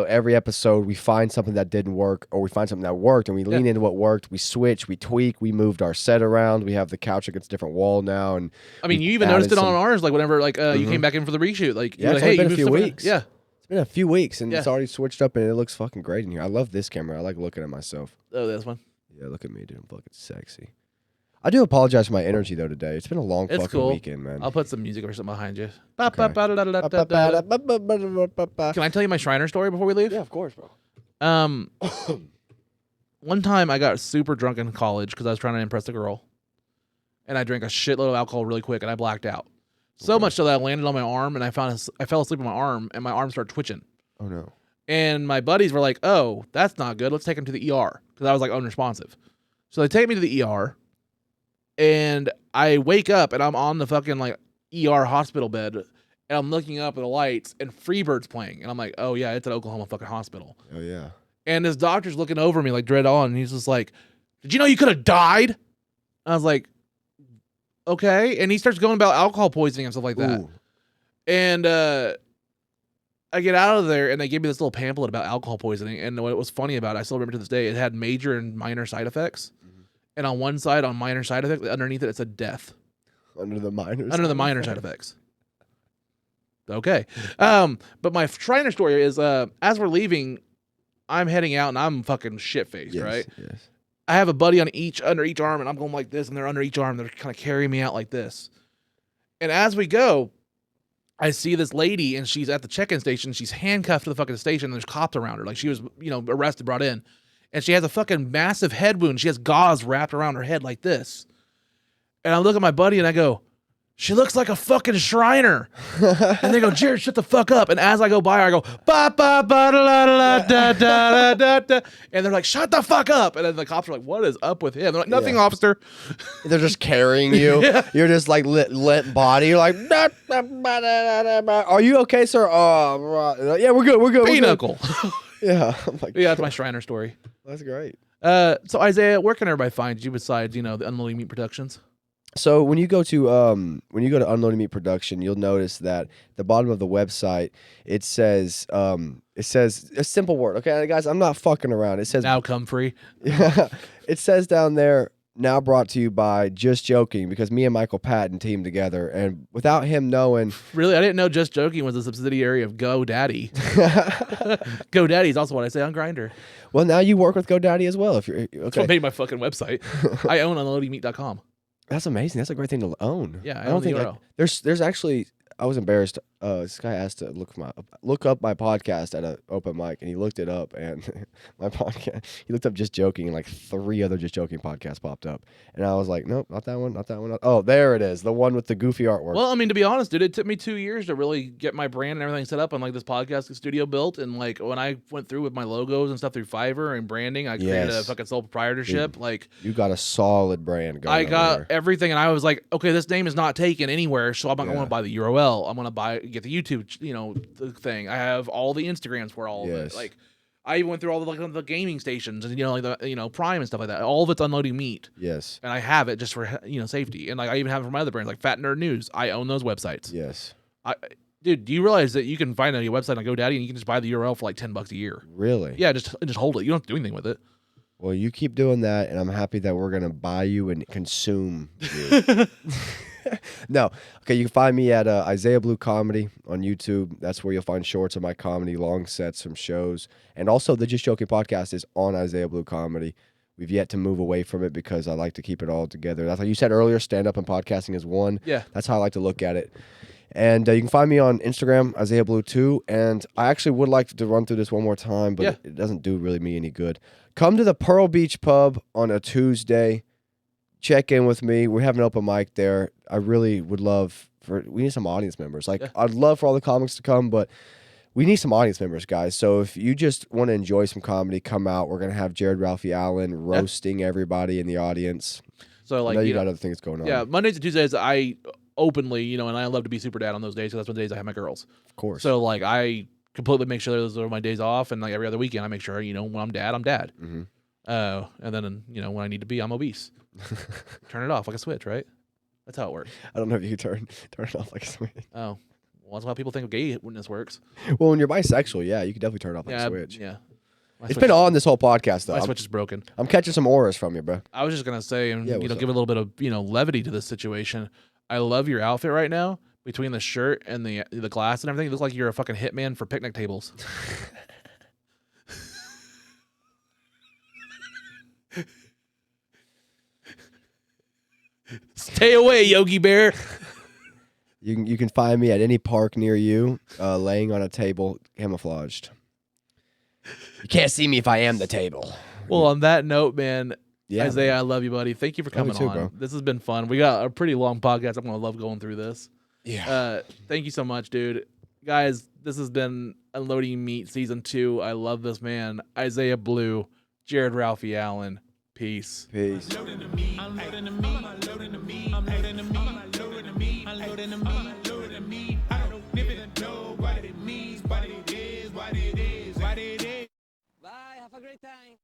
every episode we find something that didn't work, or we find something that worked, and we lean into what worked. We switch, we tweak, we moved our set around. We have the couch against a different wall now, and I mean, you even noticed it on ours, like whenever you came back in for the reshoot, like it's only been a few weeks. Yeah, it's been a few weeks, and it's already switched up, and it looks fucking great in here. I love this camera. I like looking at myself. Oh, this one. Yeah, look at me, dude. I'm fucking sexy. I do apologize for my energy though today. It's been a long fucking weekend, man. I'll put some music or something behind you. Okay. Can I tell you my Shriner story before we leave? Yeah, of course, bro. One time I got super drunk in college because I was trying to impress a girl, and I drank a shitload of alcohol really quick, and I blacked out. So much so that I landed on my arm, and I fell asleep on my arm, and my arm started twitching. Oh no! And my buddies were like, "Oh, that's not good. Let's take him to the ER," because I was like unresponsive. So they take me to the ER. And I wake up and I'm on the fucking like ER hospital bed, and I'm looking up at the lights and Freebird's playing, and I'm like, oh yeah, it's an Oklahoma fucking hospital. Oh yeah. And this doctor's looking over me like dread on, and he's just like, did you know you could have died? I was like, okay. And he starts going about alcohol poisoning and stuff like that. Ooh. And I get out of there, and they gave me this little pamphlet about alcohol poisoning. And what was funny about it, I still remember to this day, it had major and minor side effects. And on one side, on minor side effects, underneath it, it said death. Under the minor side effects. Okay. But my Shriner story is, as we're leaving, I'm heading out and I'm fucking shit faced, Yes, right? Yes. I have a buddy under each arm, and I'm going like this, and they're under each arm. They're kind of carrying me out like this. And as we go, I see this lady, and she's at the check-in station. She's handcuffed to the fucking station, and there's cops around her. Like, she was, arrested, brought in. And she has a fucking massive head wound. She has gauze wrapped around her head like this. And I look at my buddy, and I go, she looks like a fucking Shriner. And they go, Jared, shut the fuck up. And as I go by her, I go, ba ba ba da da da da da da. And they're like, shut the fuck up. And then the cops are like, what is up with him? They're like, nothing, officer. They're just carrying you. Yeah. You're just like limp body. You're like, are you okay, sir? Yeah, we're good. We're good. Pinochle. Yeah. I'm like, Yeah, that's my Shriner story. that's great. So Isaiah, where can everybody find you besides, the Unloading Meat Productions? So when you go to Unloading Meat Production, you'll notice that at the bottom of the website it says a simple word. Okay, guys, I'm not fucking around. It says Now come free. it says down there, now brought to you by Just Joking, because me and Michael Patton teamed together, and without him knowing, Really, I didn't know Just Joking was a subsidiary of GoDaddy. GoDaddy is also what I say on Grindr. well, now you work with GoDaddy as well. If you're That's what okay, made my fucking website. I own unloadingmeat.com. that's amazing. That's a great thing to own. Yeah, I I own don't the think URL. there's actually. I was embarrassed. This guy asked to look up my podcast at an open mic, and he looked it up, and my podcast. He looked up Just Joking, and like 3 other Just Joking podcasts popped up, and I was like, nope, not that one, not that one. Oh, there it is, the one with the goofy artwork. Well, I mean, to be honest, dude, it took me 2 years to really get my brand and everything set up and like this podcast studio built. And like when I went through with my logos and stuff through Fiverr and branding, I created a Yes. fucking sole proprietorship. Like You got a solid brand going. I over got there. everything, and I was like, okay, this name is not taken anywhere, so I'm not going to buy the URL. I'm going to get the YouTube, the thing. I have all the Instagrams for all of it. Yes. Like, I even went through all the gaming stations and like the Prime and stuff like that. All of it's Unloading Meat, Yes. and I have it just for safety. And like I even have it for my other brands like Fat Nerd News. I own those websites. Yes. Dude, do you realize that you can find a website on GoDaddy and you can just buy the URL for like $10 a year? Really? Yeah, just hold it. You don't have to do anything with it. Well, you keep doing that, and I'm happy that we're gonna buy you and consume you. No. Okay, you can find me at Isaiah Blue Comedy on YouTube. That's where you'll find shorts of my comedy, long sets from shows. And also the Just Joking podcast is on Isaiah Blue Comedy. We've yet to move away from it because I like to keep it all together. That's like you said earlier, stand-up and podcasting is one. Yeah. That's how I like to look at it. And you can find me on Instagram, Isaiah Blue 2. And I actually would like to run through this one more time, but Yeah. it doesn't do really me any good. Come to the Pearl Beach Pub on a Tuesday. Check in with me. We have an open mic there. I really would love we need some audience members. Like, Yeah. I'd love for all the comics to come, but we need some audience members, guys. So if you just want to enjoy some comedy, come out. We're going to have Jared Ralphie Allen roasting everybody in the audience. So I like know you got other things going on. yeah, Mondays and Tuesdays I openly, and I love to be super dad on those days because that's when the days I have my girls. Of course. So like I completely make sure those are my days off, and like every other weekend I make sure when I'm dad, I'm dad. Mm-hmm. And then when I need to be, I'm obese. Turn it off like a switch, right? That's how it works. I don't know if you turn it off like a switch. Oh, well, that's why people think of gay when this works. Well, when you're bisexual, yeah, you can definitely turn it off like a switch. Yeah. My It's switch been on this whole podcast, though. My I'm, switch is broken. I'm catching some auras from you, bro. I was just gonna say, and Yeah, what's give a little bit of levity to this situation. I love your outfit right now. Between the shirt and the glass and everything, you look like you're a fucking hitman for picnic tables. Stay away, Yogi Bear. You can find me at any park near you, laying on a table, camouflaged. You can't see me if I am the table. Well, on that note, man, Yeah, Isaiah, I love you, buddy. Thank you for Love you coming too, on. bro. This has been fun. We got a pretty long podcast. I'm gonna love going through this. Yeah. Thank you so much, dude. Guys, this has been Unloading Meat Season 2. I love this man. Isaiah Blue, Jared Ralphie Allen. Peace. Peace. Unloading the meat. Unloading the meat. Unloading the meat. Unloading the meat. Unloading the meat. Unloading the meat. Unloading the meat. I don't even know what it means, what it is, what it is, what it is. Bye. Have a great time.